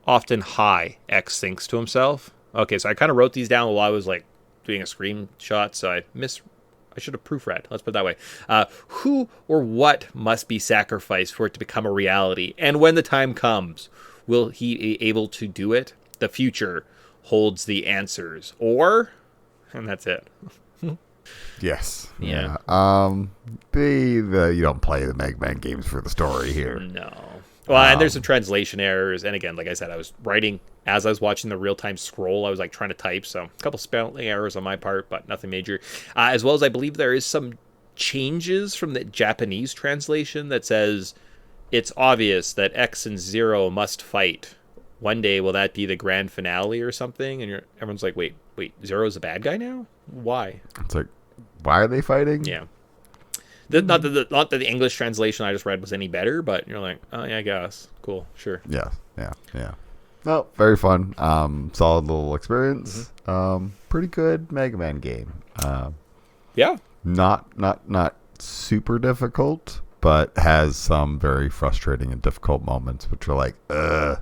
high, X thinks to himself. Okay, so I kind of wrote these down while I was like doing a screenshot, so I should have proofread. Let's put it that way. Who or what must be sacrificed for it to become a reality? And when the time comes, will he be able to do it? The future holds the answers. And that's it. yes. Yeah. You don't play the Mega Man games for the story here. No. Well, and there's some translation errors. And again, like I said, I was writing as I was watching the real-time scroll. I was like trying to type, so a couple spelling errors on my part, but nothing major. As well as I believe there is some changes from the Japanese translation that says it's obvious that X and Zero must fight. One day, will that be the grand finale or something? And everyone's like, wait, Zero's a bad guy now? Why? It's like, why are they fighting? Yeah. Not that the English translation I just read was any better, but you're like, oh yeah, I guess. Cool, sure. Yeah. No, very fun. Solid little experience. Pretty good Mega Man game. Yeah. Not super difficult, but has some very frustrating and difficult moments, which are like, yeah.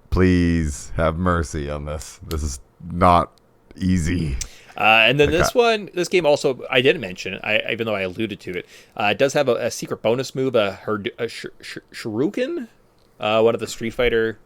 Please have mercy on this. This is not easy. And then this game also, I didn't mention, even though I alluded to it, it does have a secret bonus move, a Shuriken, one of the Street Fighter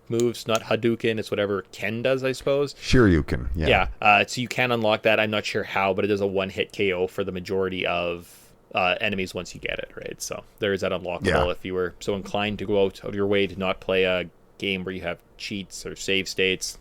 moves, not Hadouken, it's whatever Ken does, I suppose. Shoryuken, yeah. Yeah, so you can unlock that. I'm not sure how, but it is a one-hit KO for the majority of enemies once you get it, right? So there is that unlockable if you were so inclined to go out of your way to not play a game where you have cheats or save states.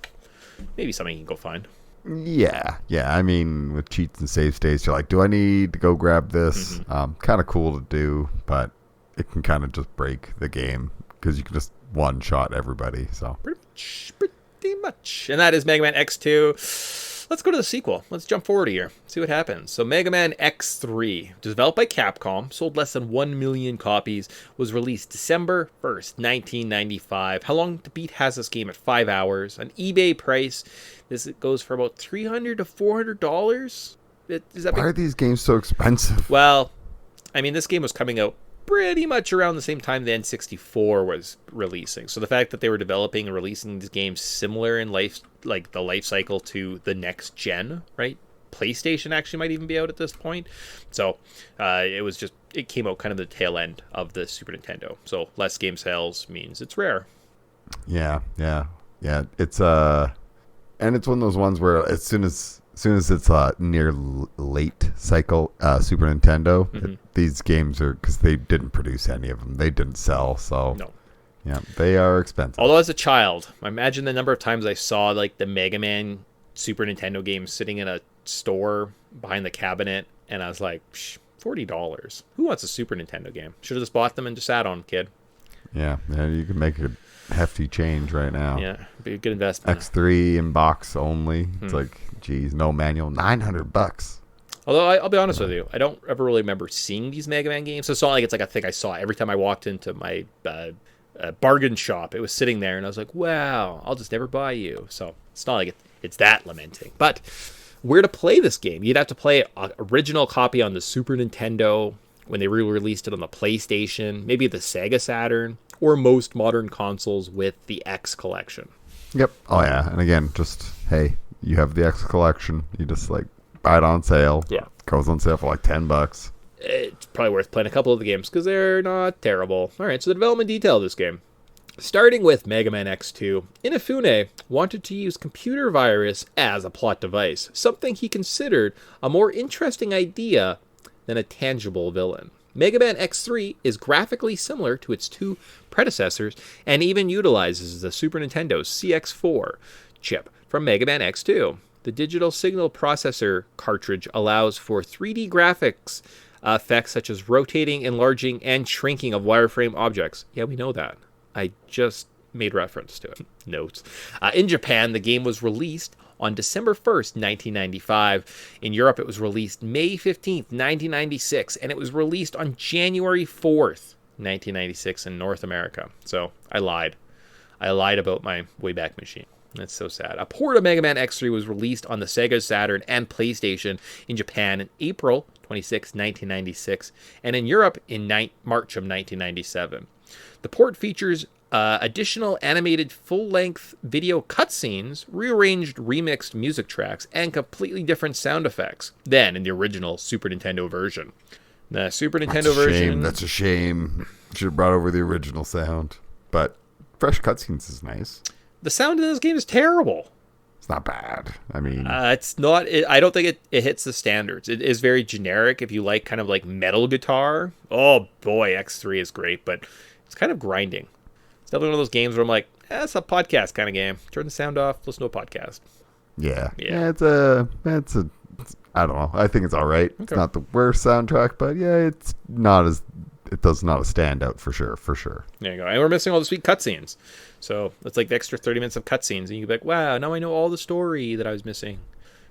Maybe something you can go find. Yeah. I mean, with cheats and save states, you're like, do I need to go grab this? Kind of cool to do, but it can kind of just break the game because you can just one-shot everybody. So pretty much. And that is Mega Man X2. Let's go to the sequel. Let's jump forward here. See what happens. So Mega Man X3, developed by Capcom, sold less than 1 million copies, was released December 1st, 1995. How long to beat has this game at 5 hours? An eBay price, this goes for about $300 to $400. Why are these games so expensive? Well, I mean, this game was coming out pretty much around the same time the N64 was releasing. So the fact that they were developing and releasing these games similar in life, like the life cycle to the next gen, right? PlayStation actually might even be out at this point. So it came out kind of the tail end of the Super Nintendo. So less game sales means it's rare. Yeah. It's and it's one of those ones where as soon as it's near late cycle Super Nintendo, these games are, because they didn't produce any of them, they didn't sell, so no. Yeah, they are expensive. Although as a child, imagine the number of times I saw like the Mega Man Super Nintendo games sitting in a store behind the cabinet, and I was like, $40. Who wants a Super Nintendo game? Should have just bought them and just sat on, kid. Yeah, you can make a hefty change right now. Yeah, be a good investment. X3 in box only. It's like, geez, no manual, $900. Although I'll be honest with you, I don't ever really remember seeing these Mega Man games. So it's not like it's like a thing I saw every time I walked into my bargain shop. It was sitting there, and I was like, "Wow, I'll just never buy you." So it's not like it's that lamenting. But where to play this game? You'd have to play an original copy on the Super Nintendo when they re-released it on the PlayStation, maybe the Sega Saturn, or most modern consoles with the X collection. Yep. Oh yeah, and again, just hey, you have the X collection. You just like buy it on sale. Yeah. It goes on sale for like $10. It's probably worth playing a couple of the games because they're not terrible. All right, so the development detail of this game. Starting with Mega Man X2, Inafune wanted to use computer virus as a plot device, something he considered a more interesting idea than a tangible villain. Mega Man X3 is graphically similar to its two predecessors and even utilizes the Super Nintendo's CX4 chip from Mega Man X2. The digital signal processor cartridge allows for 3D graphics effects such as rotating, enlarging, and shrinking of wireframe objects. Yeah, we know that. I just made reference to it. Notes. In Japan, the game was released on December 1st, 1995. In Europe, it was released May 15th, 1996, and it was released on January 4th, 1996 in North America. So I lied. I lied about my Wayback Machine. That's so sad. A port of Mega Man X3 was released on the Sega Saturn and PlayStation in Japan in April 26, 1996, and in Europe in March of 1997. The port features additional animated full-length video cutscenes, rearranged remixed music tracks, and completely different sound effects than in the original Super Nintendo version. The Super Nintendo version... That's a shame. Should have brought over the original sound. But fresh cutscenes is nice. The sound in this game is terrible. It's not bad. I mean... it's not... I don't think it hits the standards. It is very generic. If you like kind of like metal guitar, oh boy, X3 is great, but it's kind of grinding. It's definitely one of those games where I'm like, it's a podcast kind of game. Turn the sound off, listen to a podcast. Yeah. It's I don't know. I think it's all right. Okay. It's not the worst soundtrack, but yeah, it does not stand out for sure. There you go. And we're missing all the sweet cutscenes. So it's like the extra 30 minutes of cutscenes, and you can be like, wow, now I know all the story that I was missing.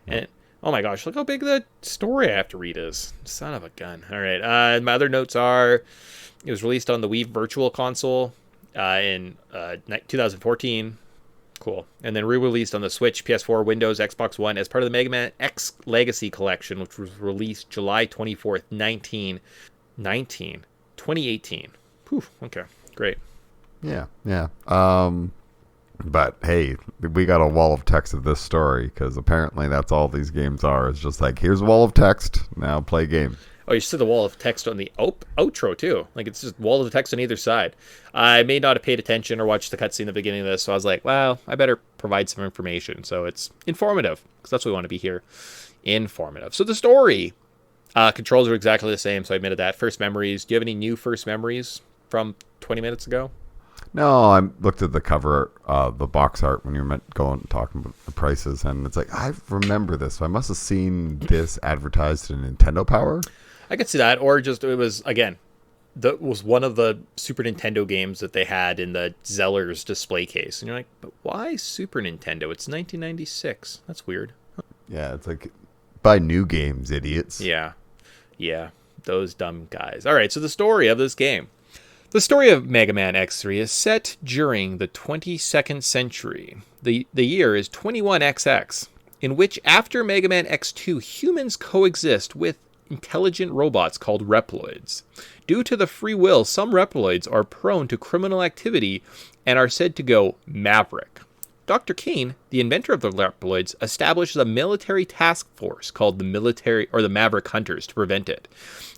And oh my gosh, look how big the story I have to read is. Son of a gun. All right. My other notes are, it was released on the Wii Virtual Console in 2014. Cool. And then re-released on the Switch, PS4, Windows, Xbox One as part of the Mega Man X Legacy Collection, which was released July 24th, 2018. Whew, okay, great. Yeah. But hey, we got a wall of text of this story, because apparently that's all these games are. It's just like, here's a wall of text, now play game. Oh, you see the wall of text on the outro, too. Like, it's just wall of text on either side. I may not have paid attention or watched the cutscene at the beginning of this, so I was like, well, I better provide some information. So it's informative, because that's what we want to be here. Informative. So the story, controls are exactly the same, so I admitted that. First memories. Do you have any new first memories from 20 minutes ago? No, I looked at the cover, the box art when you were talking about the prices, and it's like, I remember this. So I must have seen this advertised in Nintendo Power. I could see that, or just it was, again, that was one of the Super Nintendo games that they had in the Zeller's display case. And you're like, but why Super Nintendo? It's 1996. That's weird. Yeah, it's like, buy new games, idiots. Yeah, those dumb guys. All right, so the story of this game. The story of Mega Man X3 is set during the 22nd century. The year is 21XX, in which after Mega Man X2, humans coexist with intelligent robots called Reploids. Due to the free will, some Reploids are prone to criminal activity and are said to go maverick. Dr. Kane, the inventor of the Reploids, establishes a military task force called the Maverick Hunters to prevent it.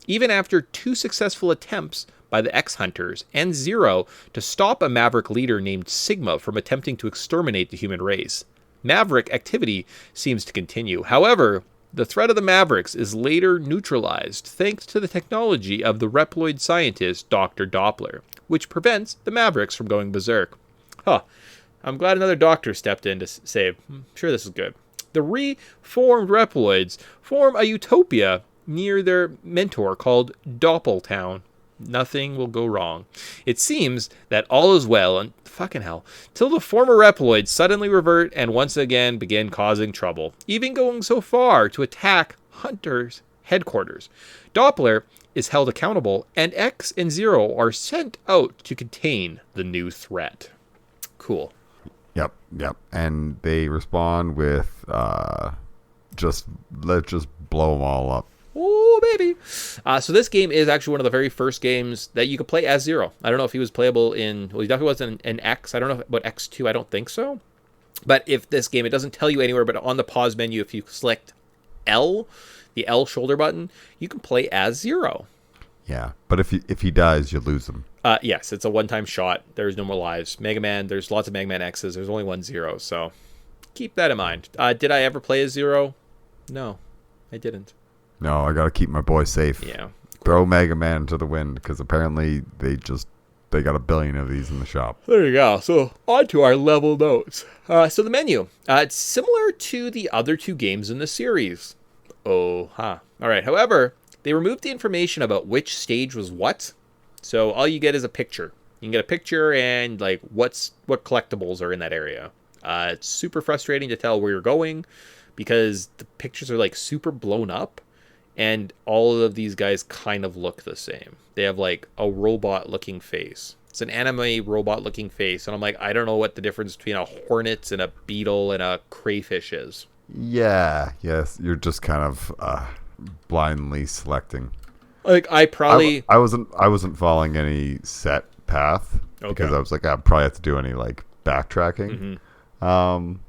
Even after 2 successful attempts by the X-Hunters and Zero to stop a Maverick leader named Sigma from attempting to exterminate the human race, Maverick activity seems to continue. However, the threat of the Mavericks is later neutralized thanks to the technology of the Reploid scientist Dr. Doppler, which prevents the Mavericks from going berserk. I'm glad another doctor stepped in to save. I'm sure this is good. The reformed Reploids form a utopia near their mentor called Doppeltown. Nothing will go wrong. It seems that all is well, and fucking hell, till the former Reploids suddenly revert and once again begin causing trouble, even going so far to attack Hunter's headquarters. Doppler is held accountable, and X and Zero are sent out to contain the new threat. Cool. Yep. And they respond with, let's just blow them all up. Oh, baby. So this game is actually one of the very first games that you could play as Zero. I don't know if he was playable in... Well, he definitely wasn't in X. I don't know about X2. I don't think so. But if this game, it doesn't tell you anywhere, but on the pause menu, if you select L, the L shoulder button, you can play as Zero. Yeah, but if he dies, you lose him. Yes, it's a one-time shot. There's no more lives. Mega Man, there's lots of Mega Man X's. There's only one Zero, so keep that in mind. Did I ever play as Zero? No, I didn't. No, I gotta keep my boy safe. Yeah. Throw Mega Man to the wind, because apparently they got 1 billion of these in the shop. There you go. So on to our level notes. So the menu. It's similar to the other 2 games in the series. All right. However, they removed the information about which stage was what. So all you get is a picture. You can get a picture and like what collectibles are in that area. It's super frustrating to tell where you're going because the pictures are like super blown up, and all of these guys kind of look the same. They have like a robot looking face. It's an anime robot looking face, and I'm like, I don't know what the difference between a hornet and a beetle and a crayfish is. Yeah, yes, you're just kind of blindly selecting. Like I wasn't following any set path because I was like, I probably have to do any like backtracking.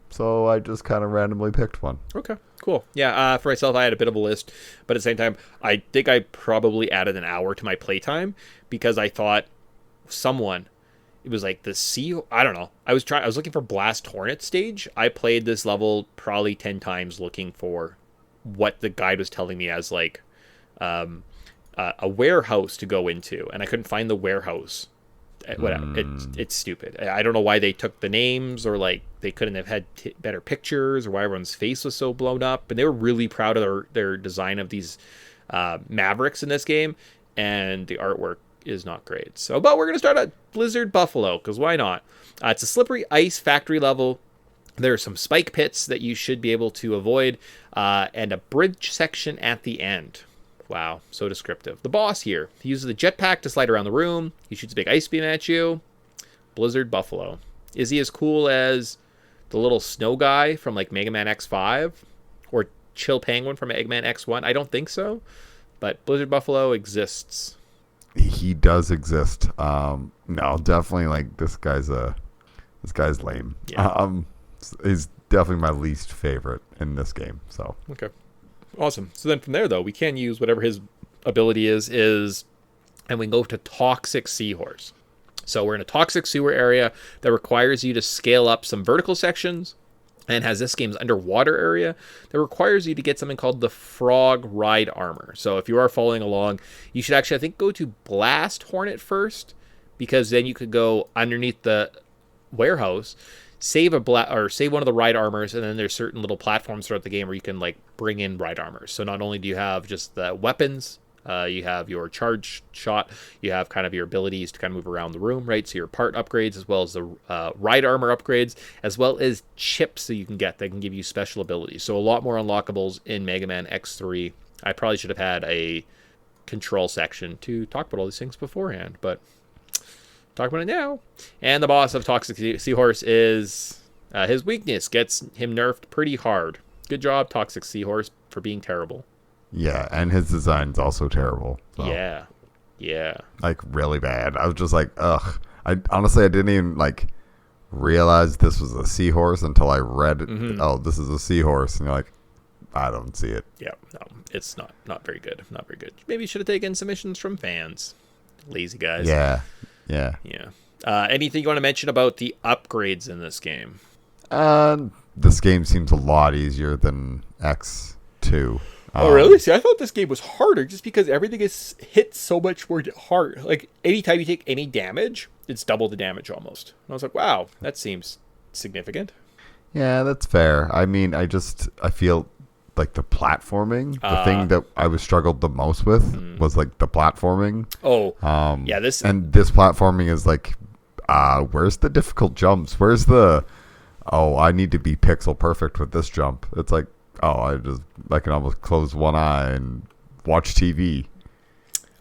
So I just kind of randomly picked one. Okay, cool. Yeah, for myself, I had a bit of a list, but at the same time, I think I probably added an hour to my playtime because I thought it was like the sea. I don't know. I was looking for Blast Hornet stage. I played this level probably 10 times looking for what the guide was telling me as like a warehouse to go into, and I couldn't find the warehouse. Whatever. It's stupid. I don't know why they took the names, or like they couldn't have had better pictures, or why everyone's face was so blown up. And they were really proud of their design of these Mavericks in this game, and the artwork is not great. So, but we're gonna start at Blizzard Buffalo because why not? It's a slippery ice factory level. There are some spike pits that you should be able to avoid, and a bridge section at the end. Wow, so descriptive. The boss here, he uses the jetpack to slide around the room. He shoots a big ice beam at you. Blizzard Buffalo. Is he as cool as the little snow guy from like Mega Man X5 or Chill Penguin from Mega Man X1? I don't think so, but Blizzard Buffalo exists. He does exist. No, definitely like this guy's lame. Yeah. He's definitely my least favorite in this game. So okay. Awesome. So then from there, though, we can use whatever his ability is, and we can go to Toxic Seahorse. So we're in a toxic sewer area that requires you to scale up some vertical sections, and has this game's underwater area that requires you to get something called the Frog Ride Armor. So if you are following along, you should actually, I think, go to Blast Hornet first, because then you could go underneath the warehouse, save save one of the ride armors, and then there's certain little platforms throughout the game where you can like bring in ride armors. So not only do you have just the weapons, you have your charge shot, you have kind of your abilities to kind of move around the room, right? So your part upgrades, as well as the ride armor upgrades, as well as chips that you can get that can give you special abilities. So a lot more unlockables in Mega Man X3. I probably should have had a control section to talk about all these things beforehand, but talk about it now. And the boss of Toxic Seahorse is his weakness gets him nerfed pretty hard. Good job, Toxic Seahorse, for being terrible. Yeah, and his design's also terrible. So. Yeah. Like really bad. I was just like, ugh. I didn't even like realize this was a seahorse until I read it. Oh, this is a seahorse, and you're like, I don't see it. Yeah, no, it's not very good. Not very good. Maybe you should have taken submissions from fans. Lazy guys. Yeah. Anything you want to mention about the upgrades in this game? This game seems a lot easier than X2. Oh, really? See, I thought this game was harder just because everything is hit so much more hard. Like, anytime you take any damage, it's double the damage almost. And I was like, wow, that seems significant. Yeah, that's fair. I mean, I feel like the platforming, the thing that I was struggled the most with was like the platforming. Oh, this platforming is like, where's the difficult jumps? Where's the, I need to be pixel perfect with this jump. It's like, I can almost close one eye and watch TV.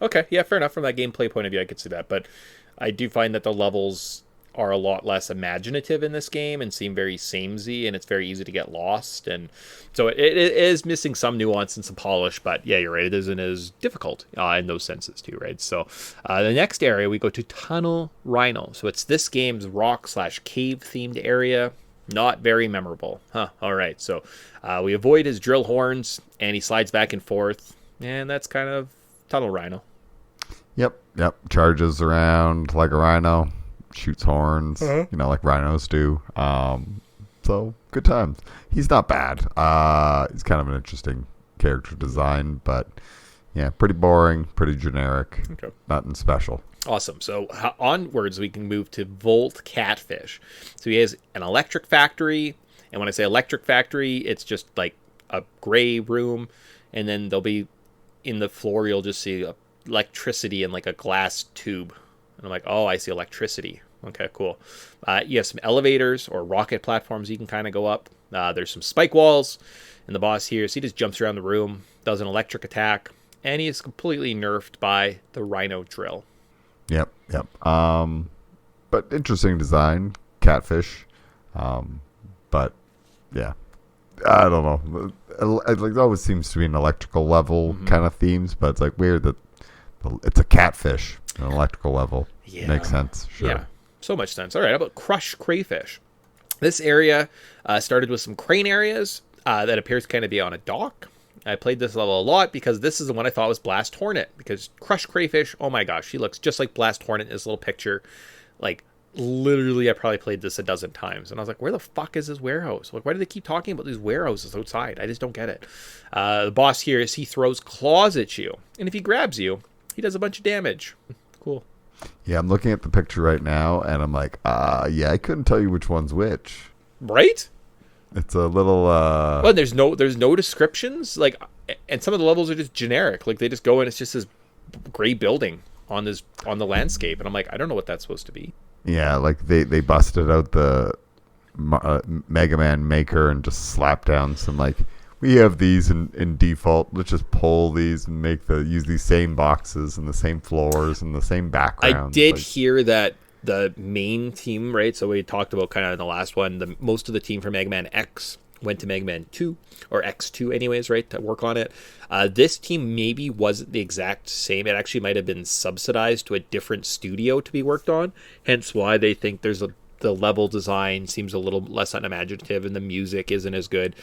Okay, yeah, fair enough. From that gameplay point of view, I could see that. But I do find that the levels are a lot less imaginative in this game and seem very samey, and it's very easy to get lost. And so it is missing some nuance and some polish, but yeah, you're right. It isn't as difficult in those senses too, right? So the next area, we go to Tunnel Rhino. So it's this game's rock/cave themed area. Not very memorable. All right. So we avoid his drill horns, and he slides back and forth, and that's kind of Tunnel Rhino. Yep. Charges around like a rhino, shoots horns, like rhinos do. So good times. He's not bad. He's kind of an interesting character design, but yeah, pretty boring, pretty generic. Okay. Nothing special. Awesome. So onwards, we can move to Volt Catfish. So he has an electric factory. And when I say electric factory, it's just like a gray room. And then there'll be in the floor you'll just see electricity in like a glass tube. And I'm like, oh, I see electricity. Okay, cool. You have some elevators or rocket platforms you can kind of go up. There's some spike walls. And the boss here, so he just jumps around the room, does an electric attack, and he is completely nerfed by the Rhino drill. Yep. But interesting design, catfish. But yeah, I don't know. It always seems to be an electrical level kind of themes, but it's like weird that it's a catfish, an electrical level. Yeah. Makes sense. Sure. Yeah, so much sense. All right, how about Crush Crayfish? This area started with some crane areas that appears to kind of be on a dock. I played this level a lot because this is the one I thought was Blast Hornet. Because Crush Crayfish, oh my gosh, she looks just like Blast Hornet in this little picture. Like, literally, I probably played this a dozen times. And I was like, where the fuck is this warehouse? Like, why do they keep talking about these warehouses outside? I just don't get it. The boss here is he throws claws at you. And if he grabs you, he does a bunch of damage. Cool. Yeah, I'm looking at the picture right now, and I'm like, yeah, I couldn't tell you which one's which. Right? It's a little. Well, there's no descriptions, like, and some of the levels are just generic. Like they just go and it's just this gray building on the landscape, and I'm like, I don't know what that's supposed to be. Yeah, like they busted out the Mega Man Maker and just slapped down some like, we have these in default. Let's just pull these and use these same boxes and the same floors and the same backgrounds. I did hear that the main team, right? So we talked about kind of in the last one, most of the team for Mega Man X went to Mega Man 2, or X2 anyways, right, to work on it. This team maybe wasn't the exact same. It actually might have been subsidized to a different studio to be worked on, hence why they think the level design seems a little less unimaginative and the music isn't as good,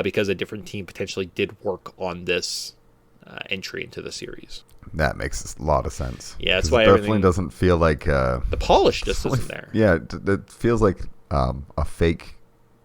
because a different team potentially did work on this entry into the series. That makes a lot of sense. Yeah, that's why it definitely doesn't feel like the polish just isn't there. Yeah, it feels like a fake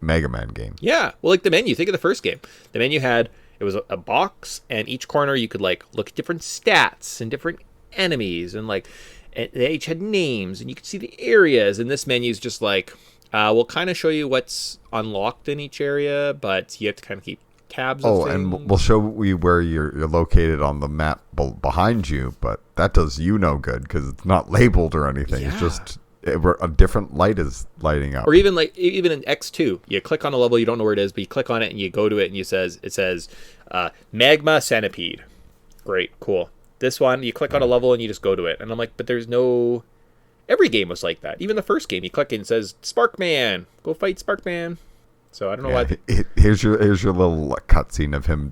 Mega Man game. Yeah, well, like the menu. Think of the first game. The menu it was a box, and each corner you could like look at different stats and different enemies, and like they each had names, and you could see the areas. And this menu is just like, we'll kind of show you what's unlocked in each area, but you have to kind of keep tabs. And we'll show you where you're located on the map behind you, but that does you no good because it's not labeled or anything. Yeah. It's just a different light is lighting up. Or even in X2, you click on a level, you don't know where it is, but you click on it and you go to it, and it says Magma Centipede. Great, cool. This one, you click on a level and you just go to it, and I'm like, but there's no. Every game was like that. Even the first game, you click and it says Sparkman, go fight Sparkman. So I don't know why. Here's your little cutscene of him.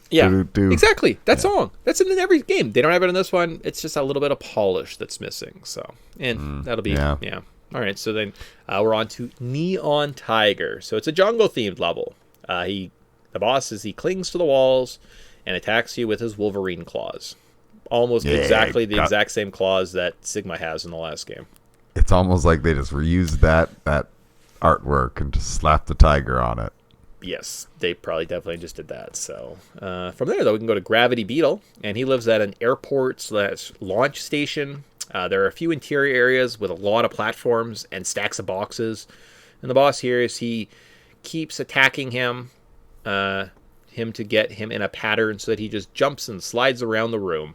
Yeah, exactly. That song. That's in every game. They don't have it in this one. It's just a little bit of polish that's missing. So, and that'll be yeah. All right. So then we're on to Neon Tiger. So it's a jungle themed level. The boss he clings to the walls and attacks you with his Wolverine claws. Almost exactly the exact same claws that Sigma has in the last game. It's almost like they just reused that artwork and just slapped the tiger on it. Yes, they probably definitely just did that. So from there, though, we can go to Gravity Beetle, and he lives at an airport/launch station. There are a few interior areas with a lot of platforms and stacks of boxes. And the boss here is he keeps attacking him to get him in a pattern so that he just jumps and slides around the room.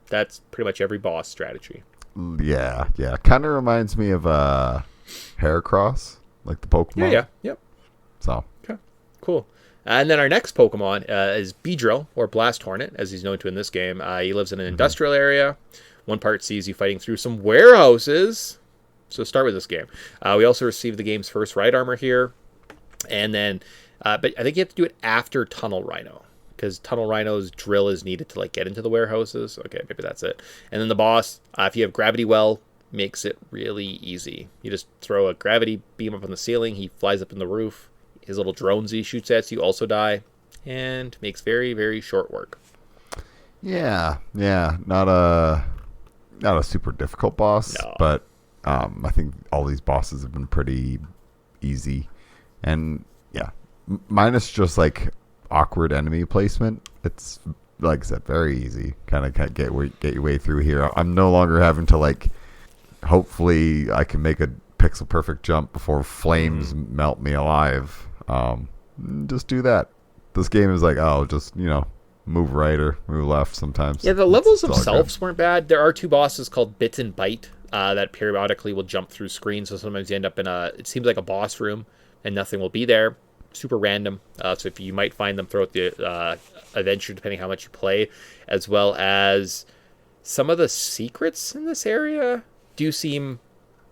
That's pretty much every boss strategy. Yeah. Kind of reminds me of Heracross, like the Pokemon. Yeah, yep. So. Okay, cool. And then our next Pokemon is Beedrill, or Blast Hornet, as he's known to in this game. He lives in an industrial area. One part sees you fighting through some warehouses. So start with this game. We also received the game's first ride armor here. And then, but I think you have to do it after Tunnel Rhino, because Tunnel Rhino's drill is needed to like get into the warehouses. Okay, maybe that's it. And then the boss, if you have Gravity Well, makes it really easy. You just throw a gravity beam up on the ceiling. He flies up in the roof. His little drones he shoots at you also die, and makes very, very short work. Yeah. Not a super difficult boss, but I think all these bosses have been pretty easy, and minus just like awkward enemy placement. It's like I said, very easy. Kind of get your way through here. I'm no longer having to like. Hopefully, I can make a pixel perfect jump before flames melt me alive. Just do that. This game is like, just move right or move left sometimes. Yeah, the levels It's all themselves weren't bad. There are two bosses called Bit and Bite that periodically will jump through screens. So sometimes you end up in it seems like a boss room, and nothing will be there. Super random. So if you might find them throughout the adventure, depending how much you play, as well as some of the secrets in this area do seem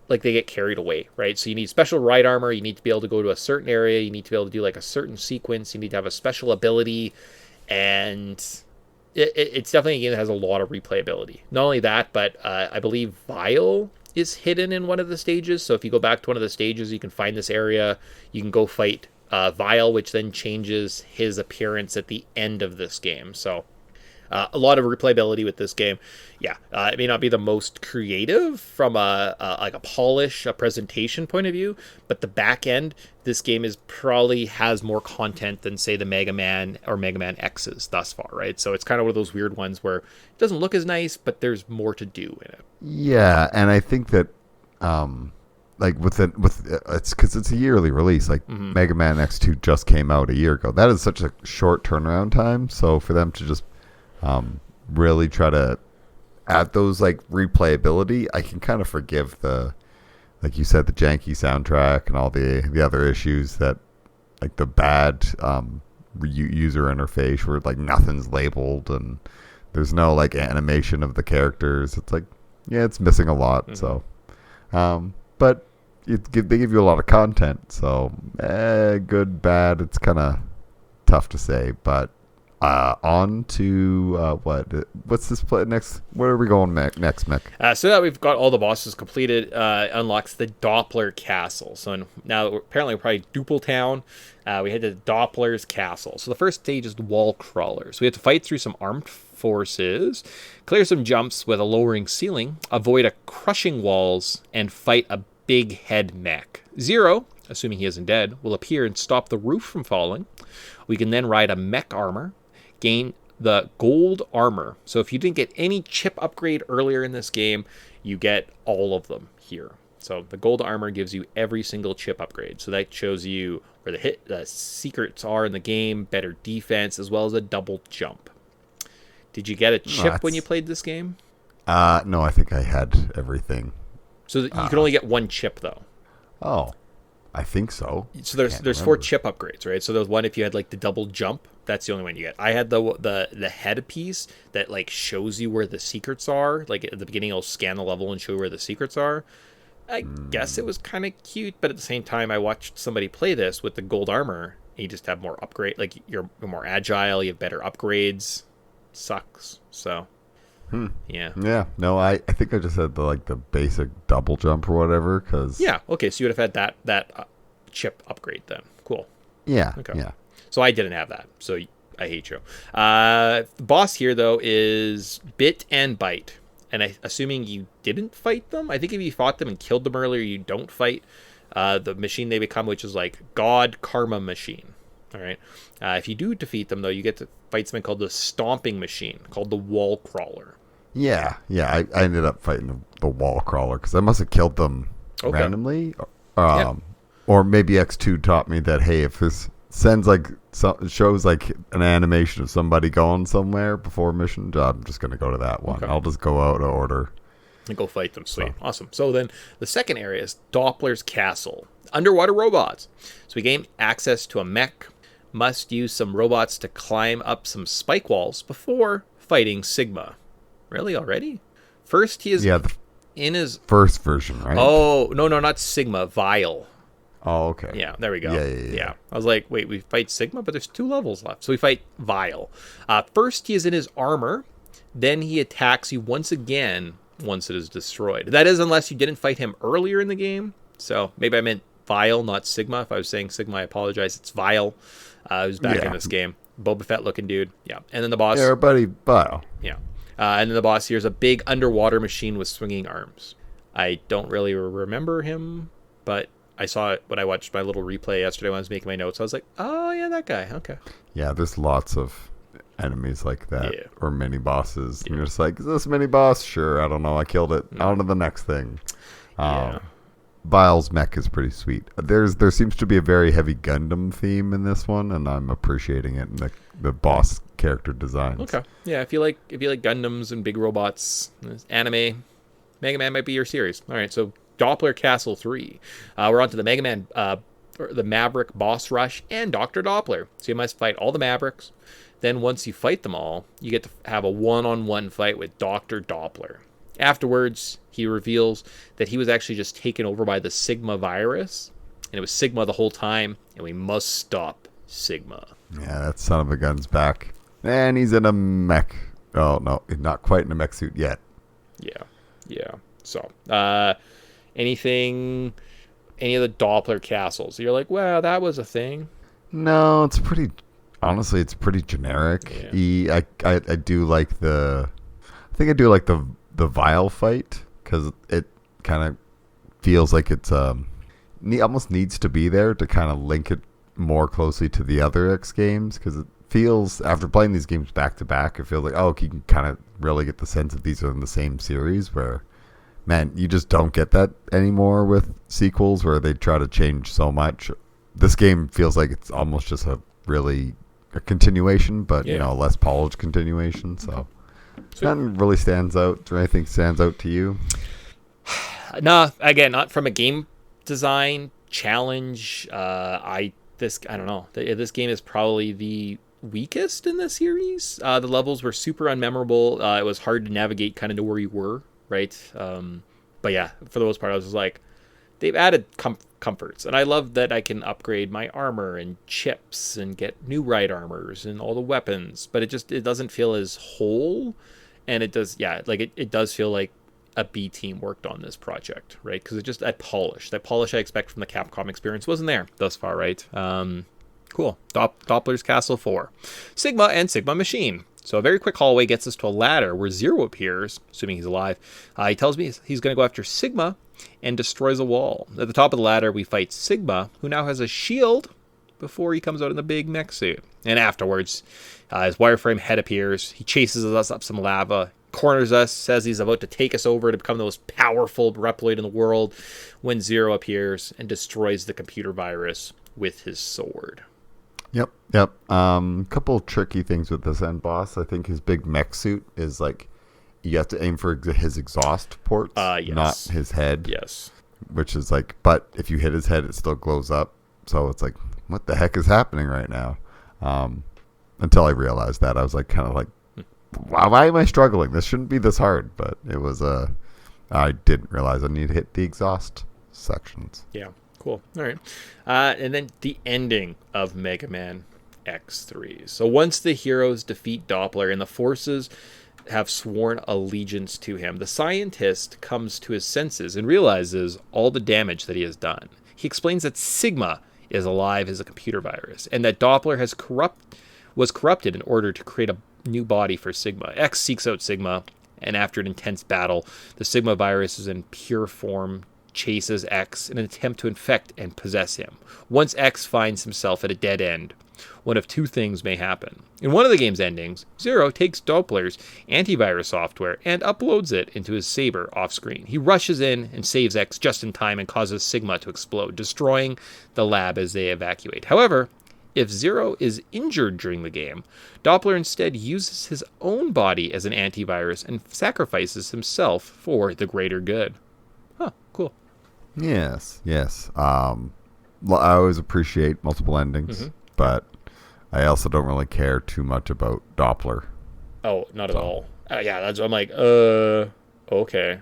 like they get carried away, right? So you need special ride armor. You need to be able to go to a certain area. You need to be able to do like a certain sequence. You need to have a special ability, and it's definitely a game that has a lot of replayability. Not only that, but I believe Vile is hidden in one of the stages. So if you go back to one of the stages, you can find this area. You can go fight Vile, which then changes his appearance at the end of this game. So a lot of replayability with this game. Yeah, it may not be the most creative from a polish, a presentation point of view, but the back end, this game is probably has more content than say the Mega Man or Mega Man X's thus far, right? So it's kind of one of those weird ones where it doesn't look as nice, but there's more to do in it. Yeah, and I think that like it's because it's a yearly release. Like Mega Man X2 just came out a year ago. That is such a short turnaround time. So for them to just really try to add those like replayability, I can kind of forgive the, like you said, the janky soundtrack and all the other issues that, like the bad user interface where like nothing's labeled and there's no like animation of the characters. It's like, yeah, it's missing a lot. So but they give you a lot of content, so good, bad, it's kind of tough to say. But on to what's this play next? Where are we going next, Mick? So that we've got all the bosses completed, unlocks the Doppler Castle. So now apparently we're probably Duple Town. We head to Doppler's Castle. So the first stage is the wall crawlers. We have to fight through some armed forces, clear some jumps with a lowering ceiling, avoid a crushing walls, and fight a big head mech. Zero, assuming he isn't dead, will appear and stop the roof from falling. We can then ride a mech armor, gain the gold armor. So if you didn't get any chip upgrade earlier in this game, you get all of them here. So the gold armor gives you every single chip upgrade. So that shows you where the secrets are in the game, better defense, as well as a double jump. Did you get a chip when you played this game? No, I think I had everything. So you can only get one chip though. Oh, I think so. So there's 4 chip upgrades, right? So there's one if you had like the double jump. That's the only one you get. I had the headpiece that like shows you where the secrets are. Like at the beginning, it'll scan the level and show where the secrets are. I guess it was kind of cute, but at the same time, I watched somebody play this with the gold armor. And you just have more upgrade. Like you're more agile. You have better upgrades. Sucks. So yeah. No, I think I just had the basic double jump or whatever. Cause okay. So you would have had that chip upgrade then. Cool. Yeah. Okay. Yeah. So I didn't have that. So I hate you. The boss here though is Bit and Bite. And assuming you didn't fight them, I think if you fought them and killed them earlier, you don't fight the machine they become, which is like God Karma Machine. All right. If you do defeat them, though, you get to fight something called the Stomping Machine, called the Wall Crawler. Yeah. I ended up fighting the Wall Crawler because I must have killed them randomly. Or maybe X2 taught me that, hey, if this sends shows like an animation of somebody going somewhere before a mission, I'm just going to go to that one. I'll just go out of order and go fight them. Sweet. Awesome. So then the second area is Doppler's Castle. Underwater robots. So we gain access to a mech. Must use some robots to climb up some spike walls before fighting Sigma. Really? Already? First he is in his first version, right? Oh, no, not Sigma. Vile. Oh, okay. Yeah, there we go. Yeah. I was like, wait, we fight Sigma, but there's 2 levels left. So we fight Vile. First, he is in his armor. Then he attacks you once again once it is destroyed. That is, unless you didn't fight him earlier in the game. So maybe I meant Vile, not Sigma. If I was saying Sigma, I apologize. It's Vile, who's back in this game. Boba Fett looking dude. Yeah. And then the boss. Yeah, everybody, Vile. Yeah. And then the boss here is a big underwater machine with swinging arms. I don't really remember him, but I saw it when I watched my little replay yesterday when I was making my notes. I was like, oh, yeah, that guy. Okay. Yeah, there's lots of enemies like that or mini bosses. Yeah. And you're just like, is this mini boss? Sure, I don't know. I killed it. On to the next thing. Vile's mech is pretty sweet. There seems to be a very heavy Gundam theme in this one, and I'm appreciating it in the boss character designs. Okay. Yeah, if you like Gundams and big robots, anime, Mega Man might be your series. All right, so Doppler Castle 3. We're on to the Mega Man, the Maverick Boss Rush, and Dr. Doppler. So you must fight all the Mavericks. Then once you fight them all, you get to have a one-on-one fight with Dr. Doppler. Afterwards, he reveals that he was actually just taken over by the Sigma virus, and it was Sigma the whole time, and we must stop Sigma. Yeah, that son of a gun's back. And he's in a mech. Oh, no, he's not quite in a mech suit yet. Yeah. So, any of the Doppler castles, you're like, well, that was a thing. No, honestly, it's pretty generic. Yeah. I do like I think I do like the Vile fight, because it kind of feels like it's almost needs to be there to kind of link it more closely to the other X games, because it feels, after playing these games back to back, it feels like, oh, you can kind of really get the sense that these are in the same series, where, man, you just don't get that anymore with sequels where they try to change so much. This game feels like it's almost just a continuation, but a less polished continuation. So nothing really stands out. Do anything stands out to you? No, again, not from a game design challenge. I don't know. This game is probably the weakest in the series. The levels were super unmemorable. It was hard to navigate, kind of know where you were, right? But yeah, for the most part, I was just like, they've added comforts, and I love that I can upgrade my armor and chips and get new right armors and all the weapons, but it doesn't feel as whole, and it does feel like a B team worked on this project, right? Because that polish I expect from the Capcom experience wasn't there thus far, right? Cool. Doppler's Castle 4. Sigma and Sigma Machine. So a very quick hallway gets us to a ladder where Zero appears, assuming he's alive. He tells me he's going to go after Sigma and destroys a wall. At the top of the ladder, we fight Sigma, who now has a shield before he comes out in the big mech suit. And afterwards, his wireframe head appears. He chases us up some lava, corners us, says he's about to take us over to become the most powerful Reploid in the world, when Zero appears and destroys the computer virus with his sword. Yep. Couple tricky things with this end boss. I think his big mech suit is like, you have to aim for his exhaust ports, yes. not his head. Yes. Which is like, but if you hit his head, it still glows up. So it's like, what the heck is happening right now? Until I realized that, I was like, kind of like, wow, why am I struggling? This shouldn't be this hard. But it was, I didn't realize I need to hit the exhaust sections. Yeah. Cool. All right. And then the ending of Mega Man X3. So once the heroes defeat Doppler and the forces have sworn allegiance to him, the scientist comes to his senses and realizes all the damage that he has done. He explains that Sigma is alive as a computer virus, and that Doppler was corrupted in order to create a new body for Sigma. X seeks out Sigma, and after an intense battle, the Sigma virus is in pure form, chases X in an attempt to infect and possess him. Once X finds himself at a dead end, one of two things may happen. In one of the game's endings, Zero takes Doppler's antivirus software and uploads it into his saber off-screen. He rushes in and saves X just in time and causes Sigma to explode, destroying the lab as they evacuate. However, if Zero is injured during the game, Doppler instead uses his own body as an antivirus and sacrifices himself for the greater good. Huh, cool. Yes. I always appreciate multiple endings, but I also don't really care too much about Doppler. Oh, not at all. I'm like, okay.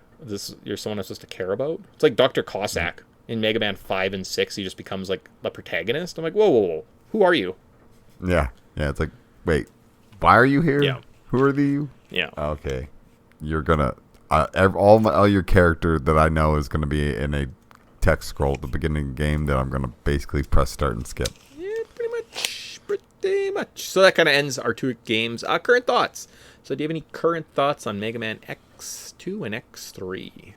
You're someone I'm supposed to care about? It's like Dr. Cossack in Mega Man 5 and 6. He just becomes like the protagonist. I'm like, whoa. Who are you? Yeah. It's like, wait, why are you here? Yeah. Who are you? Yeah. Okay. You're gonna all your character that I know is gonna be in a text scroll at the beginning of the game that I'm gonna basically press start and skip. Yeah, pretty much. So that kind of ends our two games. Current thoughts. So do you have any current thoughts on Mega Man X2 and X3?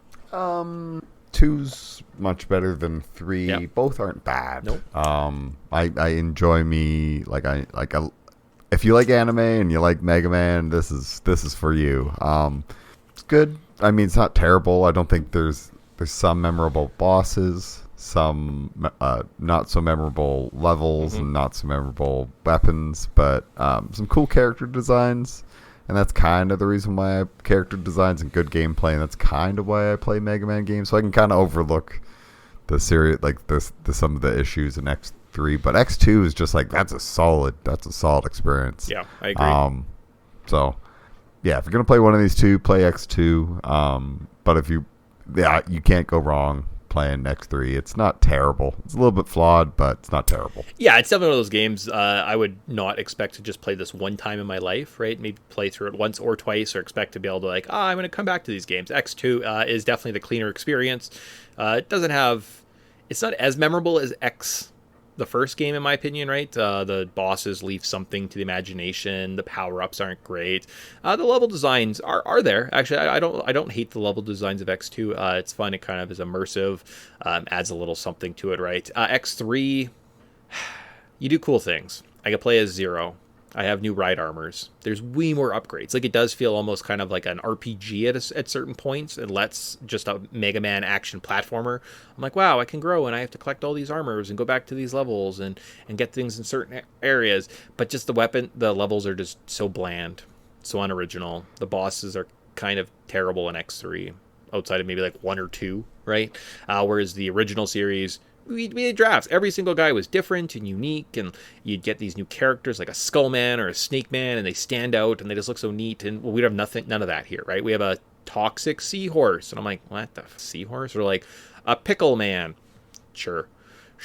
2's much better than 3. Yep. Both aren't bad. Nope. I enjoy if you like anime and you like Mega Man, this is for you. It's good. I mean, it's not terrible. I don't think there's There's some memorable bosses, some not so memorable levels, and not so memorable weapons, but some cool character designs. And that's kind of the reason why I character designs and good gameplay, and that's kind of why I play Mega Man games. So I can kind of overlook the series, like the some of the issues in X3, but X2 is just like that's a solid experience. Yeah, I agree. So yeah, if you're gonna play one of these two, play X2. But if you can't go wrong playing X3. It's not terrible. It's a little bit flawed, but it's not terrible. Yeah, it's definitely one of those games I would not expect to just play this one time in my life, right? Maybe play through it once or twice, or expect to be able to like, I'm going to come back to these games. X2 is definitely the cleaner experience. It doesn't have, it's not as memorable as the first game, in my opinion, right? The bosses leave something to the imagination. The power-ups aren't great. The level designs are there. Actually, I don't hate the level designs of X2. It's fun. It kind of is immersive. Adds a little something to it, right? X3, you do cool things. I can play as Zero. I have new ride armors. There's way more upgrades. Like, it does feel almost kind of like an RPG at certain points. It lets just a Mega Man action platformer. I'm like, wow, I can grow, and I have to collect all these armors and go back to these levels and get things in certain areas. But just the levels are just so bland, so unoriginal. The bosses are kind of terrible in X3, outside of maybe like one or two, right? Whereas the original series, we had drafts. Every single guy was different and unique, and you'd get these new characters like a Skull Man or a Snake Man, and they stand out and they just look so neat. And we have none of that here, right? We have a toxic seahorse, and I'm like, what the seahorse? Or like a Pickle Man. Sure,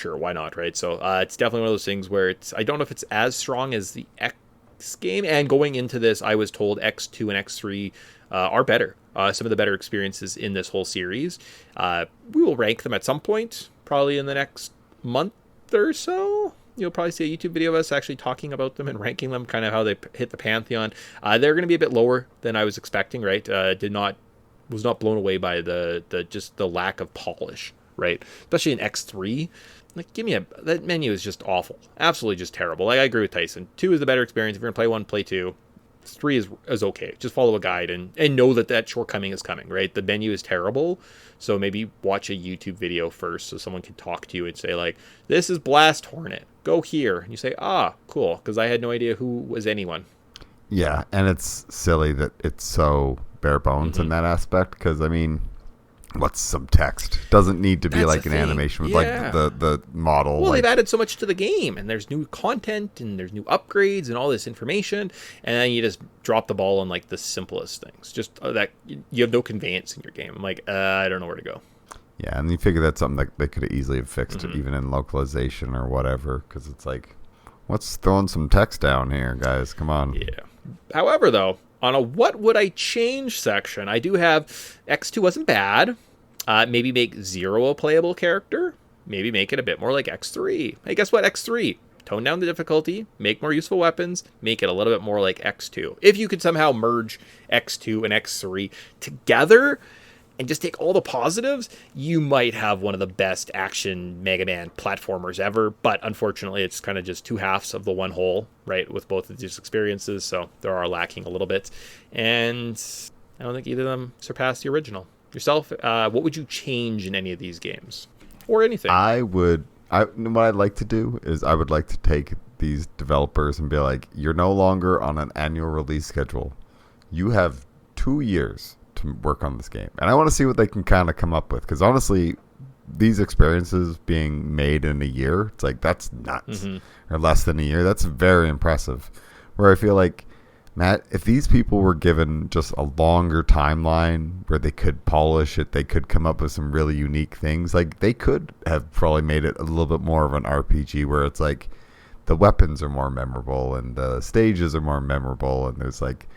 why not, right? So it's definitely one of those things where I don't know if it's as strong as the X game. And going into this, I was told X2 and X3 are better. Some of the better experiences in this whole series. We will rank them at some point. Probably in the next month or so, you'll probably see a YouTube video of us actually talking about them and ranking them, kind of how they hit the pantheon. They're going to be a bit lower than I was expecting, right? Was not blown away by the just the lack of polish, right? Especially in X3. Like, that menu is just awful, absolutely just terrible. Like, I agree with Tyson. 2 is the better experience. If you're gonna play 1, play 2. 3 is okay. Just follow a guide and know that shortcoming is coming, right? The menu is terrible, so maybe watch a YouTube video first so someone can talk to you and say, like, this is Blast Hornet. Go here. And you say, cool, because I had no idea who was anyone. Yeah, and it's silly that it's so bare bones in that aspect, because, I mean, what's some text? Doesn't need to be like an animation with like the model. Well, they've added so much to the game, and there's new content and there's new upgrades and all this information, and then you just drop the ball on like the simplest things. Just that you have no conveyance in your game. I'm like, I don't know where to go. Yeah, and you figure that's something that they could have easily have fixed even in localization or whatever, because it's like, what's throwing some text down here, guys? Come on. Yeah. However, though, on a what would I change section, I do have X2 wasn't bad. Maybe make Zero a playable character. Maybe make it a bit more like X3. Hey, guess what? X3. Tone down the difficulty. Make more useful weapons. Make it a little bit more like X2. If you could somehow merge X2 and X3 together and just take all the positives, you might have one of the best action Mega Man platformers ever. But unfortunately, it's kind of just two halves of the one whole, right, with both of these experiences. So they are lacking a little bit. And I don't think either of them surpassed the original. Yourself, what would you change in any of these games? Or anything? What I'd like to do is I would like to take these developers and be like, you're no longer on an annual release schedule. You have 2 years to work on this game. And I want to see what they can kind of come up with. Because honestly, these experiences being made in a year, it's like, that's nuts. Or less than a year. That's very impressive. Where I feel like, Matt, if these people were given just a longer timeline where they could polish it, they could come up with some really unique things. Like, they could have probably made it a little bit more of an RPG where it's like the weapons are more memorable and the stages are more memorable, and there's like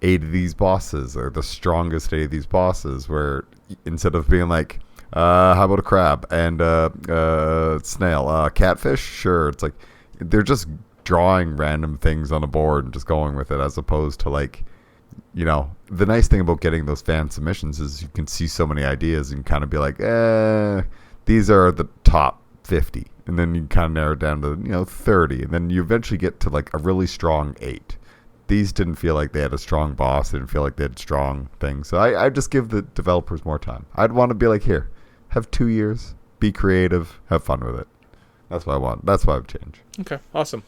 8 of these bosses, or the strongest 8 of these bosses, where instead of being like, how about a crab and snail, catfish? Sure. It's like they're just drawing random things on a board and just going with it, as opposed to like, you know, the nice thing about getting those fan submissions is you can see so many ideas and kind of be like, these are the top 50, and then you kind of narrow it down to 30, and then you eventually get to like a really strong 8. These didn't feel like they had a strong boss. They didn't feel like they had strong things. So I just give the developers more time. I'd want to be like, here, have 2 years, be creative, have fun with it. That's what I want. That's what I would change. Okay, awesome.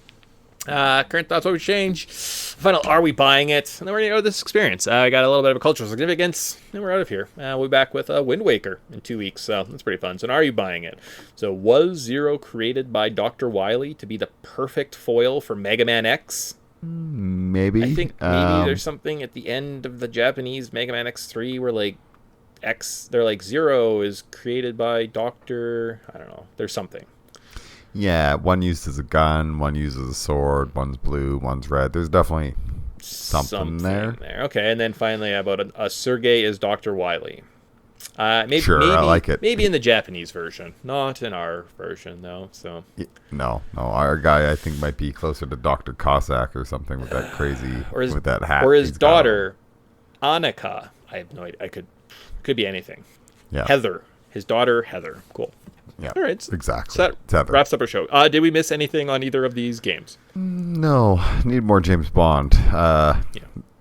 Current thoughts, what would change? Final, are we buying it? And then we're going to go to this experience. I got a little bit of a cultural significance, and we're out of here. We'll be back with Wind Waker in 2 weeks, so that's pretty fun. So, are you buying it? So, was Zero created by Dr. Wily to be the perfect foil for Mega Man X? Maybe. I think maybe there's something at the end of the Japanese Mega Man X3 where, like, they're like, Zero is created by Dr. I don't know. There's something. Yeah, one used as a gun, one uses a sword, one's blue, one's red. There's definitely something there. Okay, and then finally, about a Sergei is Dr. Wily. Maybe, I like it. Maybe in the Japanese version, not in our version, though. So no, our guy I think might be closer to Dr. Cossack or something with that crazy with that hat. Or his daughter, Annika. I have no idea. Could be anything. Yeah. Heather, his daughter Heather. Cool. Yeah. All right. Exactly. So that wraps up our show. Did we miss anything on either of these games? No. Need more James Bond. Yeah.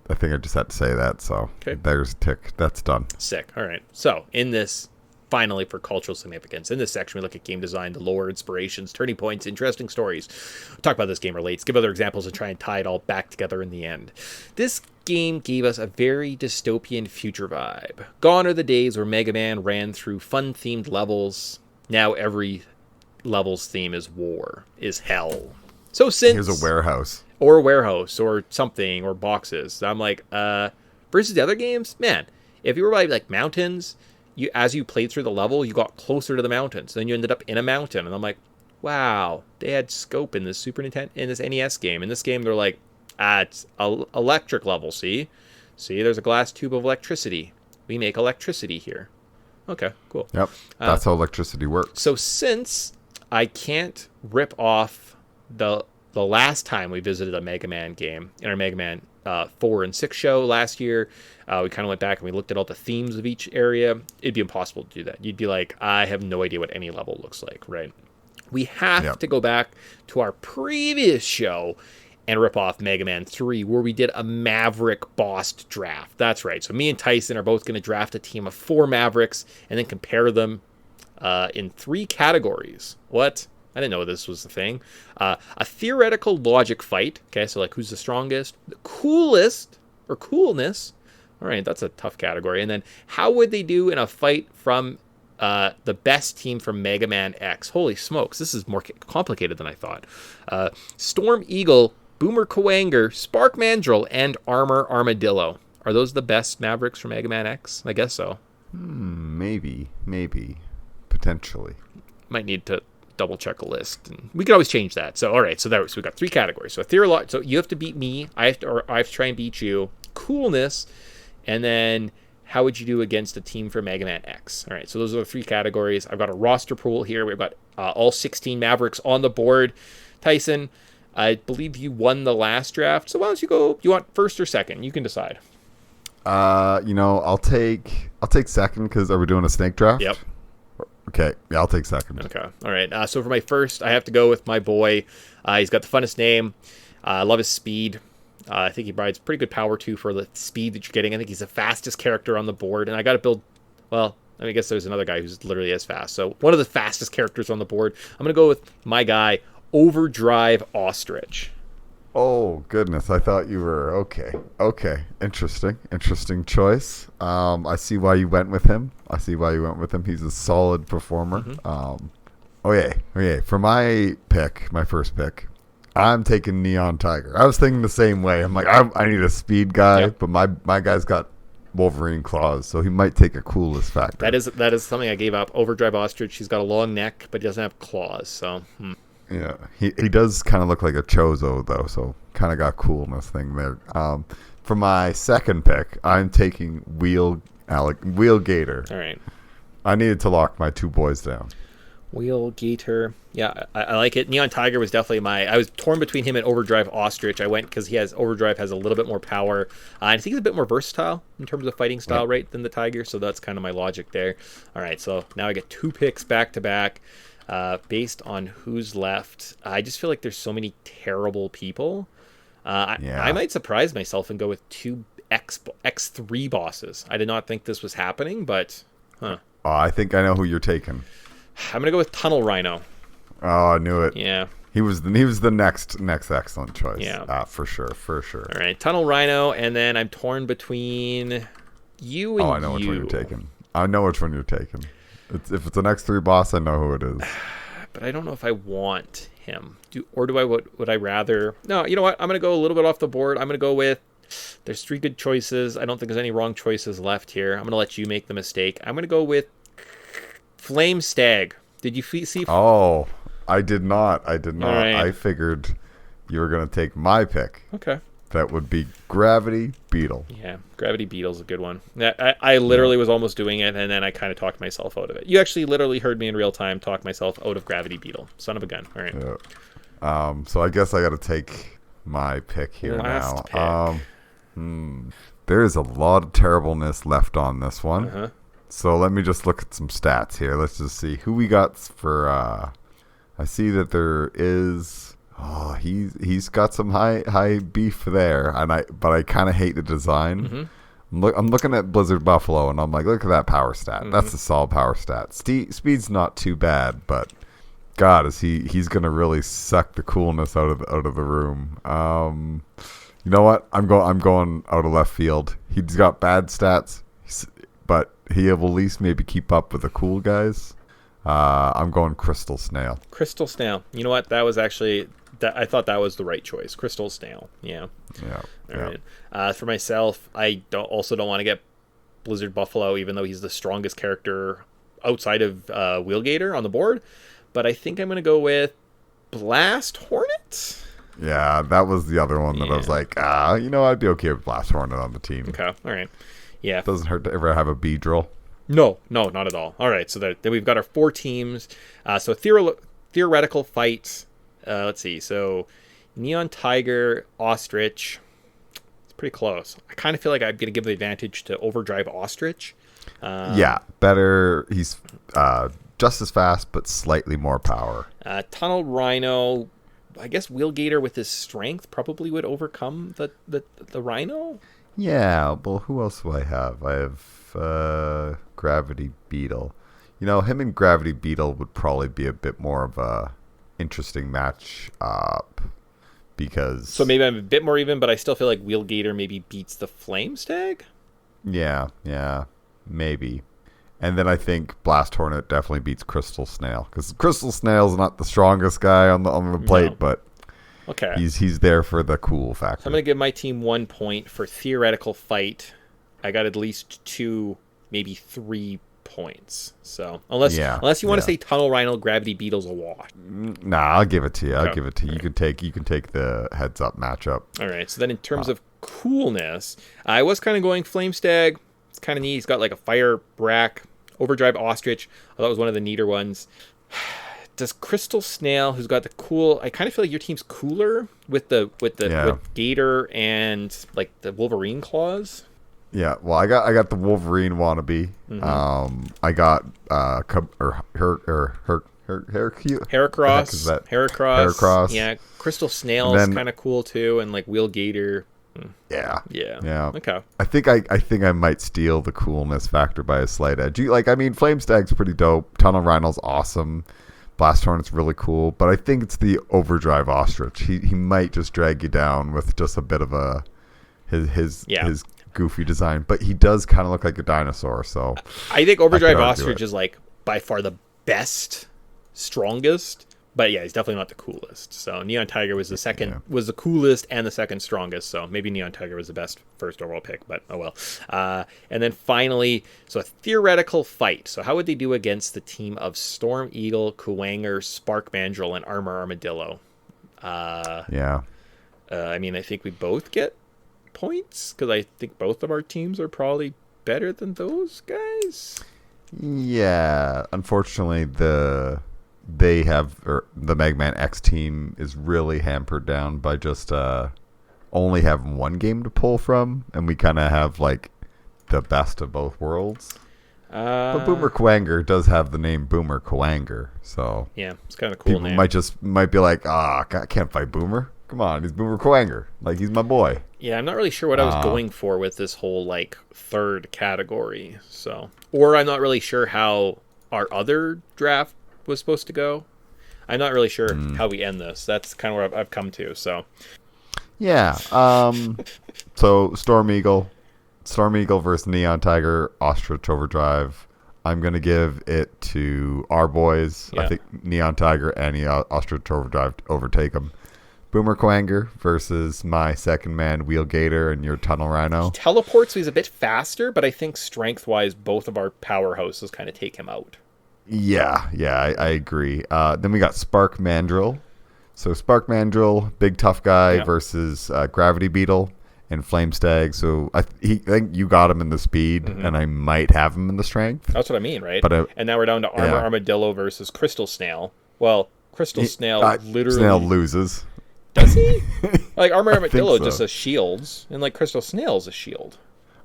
I think I just had to say that. So there's a tick. That's done. Sick. All right. So in this, finally for cultural significance, in this section we look at game design, the lore, inspirations, turning points, interesting stories. We'll talk about this game relates, give other examples, and try and tie it all back together in the end. This game gave us a very dystopian future vibe. Gone are the days where Mega Man ran through fun-themed levels. Now every level's theme is war, is hell. So since... Here's a warehouse. Or a warehouse, or something, or boxes. I'm like, versus the other games, man, if you were by, like, mountains, as you played through the level, you got closer to the mountains. Then you ended up in a mountain. And I'm like, wow, they had scope in this Super Nintendo, in this NES game. In this game, they're like, it's electric level, see? See, there's a glass tube of electricity. We make electricity here. Okay, cool. Yep, that's how electricity works. So since I can't rip off the last time we visited a Mega Man game in our Mega Man 4 and 6 show last year, we kind of went back and we looked at all the themes of each area. It'd be impossible to do that. You'd be like, I have no idea what any level looks like, right? We have to go back to our previous show and rip off Mega Man 3, where we did a Maverick boss draft. That's right. So me and Tyson are both going to draft a team of 4 Mavericks and then compare them in 3 categories. What? I didn't know this was the thing. A theoretical logic fight. Okay, so like who's the strongest? The coolest or coolness. All right, that's a tough category. And then how would they do in a fight from the best team from Mega Man X? Holy smokes, this is more complicated than I thought. Storm Eagle, Boomer Kuwanger, Spark Mandrill, and Armor Armadillo. Are those the best Mavericks from Mega Man X? I guess so. Maybe. Potentially. Might need to double check a list, and we could always change that. So all right, so we got 3 categories. So so you have to beat me, I have to try and beat you. Coolness, and then how would you do against a team for Mega Man X? All right, so those are the 3 categories. I've got a roster pool here. We've got all 16 Mavericks on the board. Tyson, I believe you won the last draft, so why don't you go? You want first or second? You can decide. I'll take second, because are we doing a snake draft? Yep. Okay, yeah, I'll take second. Okay, all right. So for my first, I have to go with my boy. He's got the funnest name. I love his speed. I think he provides pretty good power, too, for the speed that you're getting. I think he's the fastest character on the board, and I got to build... Well, I guess there's another guy who's literally as fast. So one of the fastest characters on the board. I'm going to go with my guy, Overdrive Ostrich. Oh, goodness. I thought you were... Okay. Interesting choice. I see why you went with him. He's a solid performer. Mm-hmm. For my first pick, I'm taking Neon Tiger. I was thinking the same way. I'm like, I need a speed guy, but my guy's got Wolverine claws, so he might take a coolest factor. That is something I gave up. Overdrive Ostrich. He's got a long neck, but he doesn't have claws, so... Yeah, he does kind of look like a Chozo, though, so kind of got coolness thing there. For my second pick, I'm taking Wheel Gator. All right. I needed to lock my 2 boys down. Wheel Gator. Yeah, I like it. Neon Tiger was definitely I was torn between him and Overdrive Ostrich. I went because Overdrive has a little bit more power. I think he's a bit more versatile in terms of fighting style, right, than the Tiger, so that's kind of my logic there. All right, so now I get 2 picks back to back. Based on who's left, I just feel like there's so many terrible people. I might surprise myself and go with 2 X3 bosses. I did not think this was happening, but I think I know who you're taking. I'm gonna go with Tunnel Rhino. Oh, I knew it. Yeah. He was the next excellent choice. Yeah. For sure. All right, Tunnel Rhino, and then I'm torn between you and I know which one you're taking. I know which one you're taking. If it's an X3 boss, I know who it is. But I don't know if I want him. Would I rather? No, you know what? I'm going to go a little bit off the board. I'm going to go with, there's 3 good choices. I don't think there's any wrong choices left here. I'm going to let you make the mistake. I'm going to go with Flame Stag. Did you see? Oh, I did not. Right. I figured you were going to take my pick. Okay. That would be Gravity Beetle. Yeah, Gravity Beetle's a good one. I literally was almost doing it, and then I kind of talked myself out of it. You actually literally heard me in real time talk myself out of Gravity Beetle. Son of a gun. All right. Yeah. So I guess I got to take my pick here Last now. pick. There's a lot of terribleness left on this one. Uh-huh. So let me just look at some stats here. Let's just see who we got for. I see that there is. Oh, he's got some high beef there, but I kind of hate the design. Mm-hmm. I'm looking at Blizzard Buffalo, and I'm like, look at that power stat. Mm-hmm. That's a solid power stat. Speed's not too bad, but God, he's gonna really suck the coolness out of the room. You know what? I'm going out of left field. He's got bad stats, but he will at least maybe keep up with the cool guys. I'm going Crystal Snail. Crystal Snail. You know what? That was actually. I thought that was the right choice. Crystal Snail. Yeah. Yeah. All right. For myself, I also don't want to get Blizzard Buffalo, even though he's the strongest character outside of Wheelgater on the board. But I think I'm going to go with Blast Hornet. Yeah, that was the other one that I was like, I'd be okay with Blast Hornet on the team. Okay. All right. Yeah. It doesn't hurt to ever have a Beedrill. No, not at all. All right. So then we've got our 4 teams. So theoretical fights. Let's see. So, Neon Tiger, Ostrich. It's pretty close. I kind of feel like I'm going to give the advantage to Overdrive Ostrich. Yeah, better. He's just as fast, but slightly more power. Tunnel Rhino. I guess Wheelgater with his strength probably would overcome the Rhino. Yeah. Well, who else do I have? I have Gravity Beetle. Him and Gravity Beetle would probably be a bit more of a interesting match up because so maybe I'm a bit more even, but I still feel like Wheelgater maybe beats the Flame Stag. Yeah, maybe. And then I think Blast Hornet definitely beats Crystal Snail because Crystal Snail's not the strongest guy on the plate, but okay, he's there for the cool factor. So I'm gonna give my team 1 point for theoretical fight. I got at least 2, maybe 3 points. So unless you want to say Tunnel Rhino, Gravity Beetle's a wash. Nah, I'll give it to you. I'll give it to you. You can take the heads up matchup. All right. So then in terms of coolness, I was kind of going Flame Stag. It's kind of neat. He's got like a fire brack, Overdrive Ostrich. I thought it was one of the neater ones. Does Crystal Snail, who's got the cool, I kind of feel like your team's cooler with with Gator and like the Wolverine claws. Yeah, well, I got the Wolverine wannabe. Mm-hmm. I got Heracross. Yeah, Crystal Snail is kind of cool too, and like Wheelgater. Yeah. Okay. I think I might steal the coolness factor by a slight edge. Flame Stag's pretty dope. Tunnel Rhino's awesome. Blast Hornet's really cool, but I think it's the Overdrive Ostrich. He might just drag you down with just a bit of his goofy design, but he does kind of look like a dinosaur. So I think Overdrive Ostrich is like by far the best, strongest. But yeah, he's definitely not the coolest. So Neon Tiger was was the coolest and the second strongest. So maybe Neon Tiger was the best first overall pick, but oh well. And then finally, so a theoretical fight. So how would they do against the team of Storm Eagle, Kuwanger, Spark Mandrill, and Armor Armadillo? I think we both get points because I think both of our teams are probably better than those guys. Yeah, unfortunately the Mega Man X team is really hampered down by just only having one game to pull from, and we kind of have like the best of both worlds. But Boomer Kuwanger does have the name Boomer Kuwanger, so yeah, it's kind of a cool people name. might be like, I can't fight Boomer. Come on, he's Boomer Kuwanger. Like, he's my boy. Yeah, I'm not really sure what I was going for with this whole like third category. So, or I'm not really sure how our other draft was supposed to go. I'm not really sure how we end this. That's kind of where I've come to. So, Yeah. So Storm Eagle versus Neon Tiger, Ostrich Overdrive. I'm gonna give it to our boys. Yeah. I think Neon Tiger and Ostrich Overdrive overtake them. Boomer Quanger versus my second man, Wheel Gator, and your Tunnel Rhino. teleports, so he's a bit faster, but I think strength-wise, both of our powerhouses kind of take him out. Yeah, I agree. Then we got Spark Mandrill. So Spark Mandrill, big tough guy versus Gravity Beetle and Flame Stag. So I think you got him in the speed, and I might have him in the strength. That's what I mean, right? But and now we're down to Armor Armadillo versus Crystal Snail. Well, Crystal Snail literally... Snail loses. Does he? Like, Armor Armadillo so. just has shields, and, like, Crystal Snail's a shield.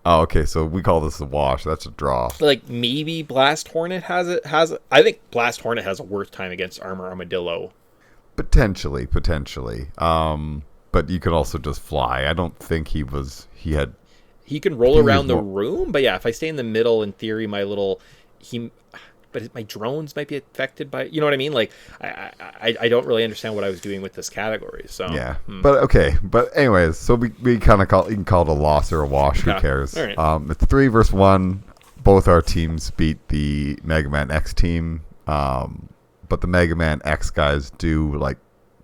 Oh, okay, so we call this a wash. That's a draw. Like, maybe Blast Hornet has it. I think Blast Hornet has a worse time against Armor Armadillo. Potentially. But you could also just fly. I don't think he can roll around the room, but yeah, if I stay in the middle, in theory, but my drones might be affected by, you know what I mean? Like, I don't really understand what I was doing with this category. So yeah, but okay. But anyways, so we kind of you can call it a loss or a wash. Who cares? All right. It's 3 versus 1. Both our teams beat the Mega Man X team. But the Mega Man X guys do, like,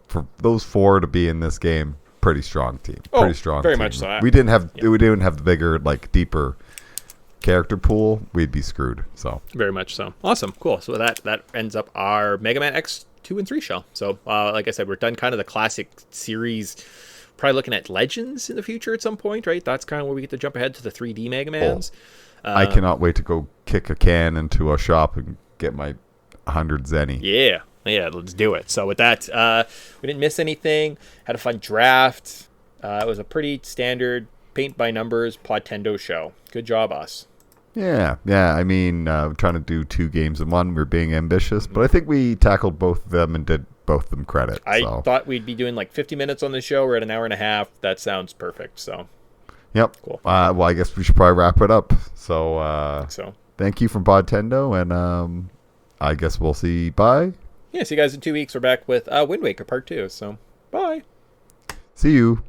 for those 4 to be in this game, pretty strong team. Pretty strong. Very team. much so. We didn't have the bigger, like, deeper character pool, we'd be screwed. So very much so. Awesome, cool. So that ends up our Mega Man X 2 and 3 show. So like I said, we're done kind of the classic series. Probably looking at Legends in the future at some point, right? That's kind of where we get to jump ahead to the 3D Mega Mans. I cannot wait to go kick a can into a shop and get my 100 Zenny. Yeah, let's do it. So with that, we didn't miss anything. Had a fun draft. It was a pretty standard paint by numbers Podtendo show. Good job, us. Yeah. I mean, trying to do 2 games in one. We're being ambitious, but I think we tackled both of them and did both of them credit. I thought we'd be doing like 50 minutes on the show. We're at an hour and a half. That sounds perfect. So, yep. Cool. Well, I guess we should probably wrap it up. So thank you from Podtendo, and I guess we'll see. Bye. Yeah, see you guys in 2 weeks. We're back with Wind Waker Part 2. So, bye. See you.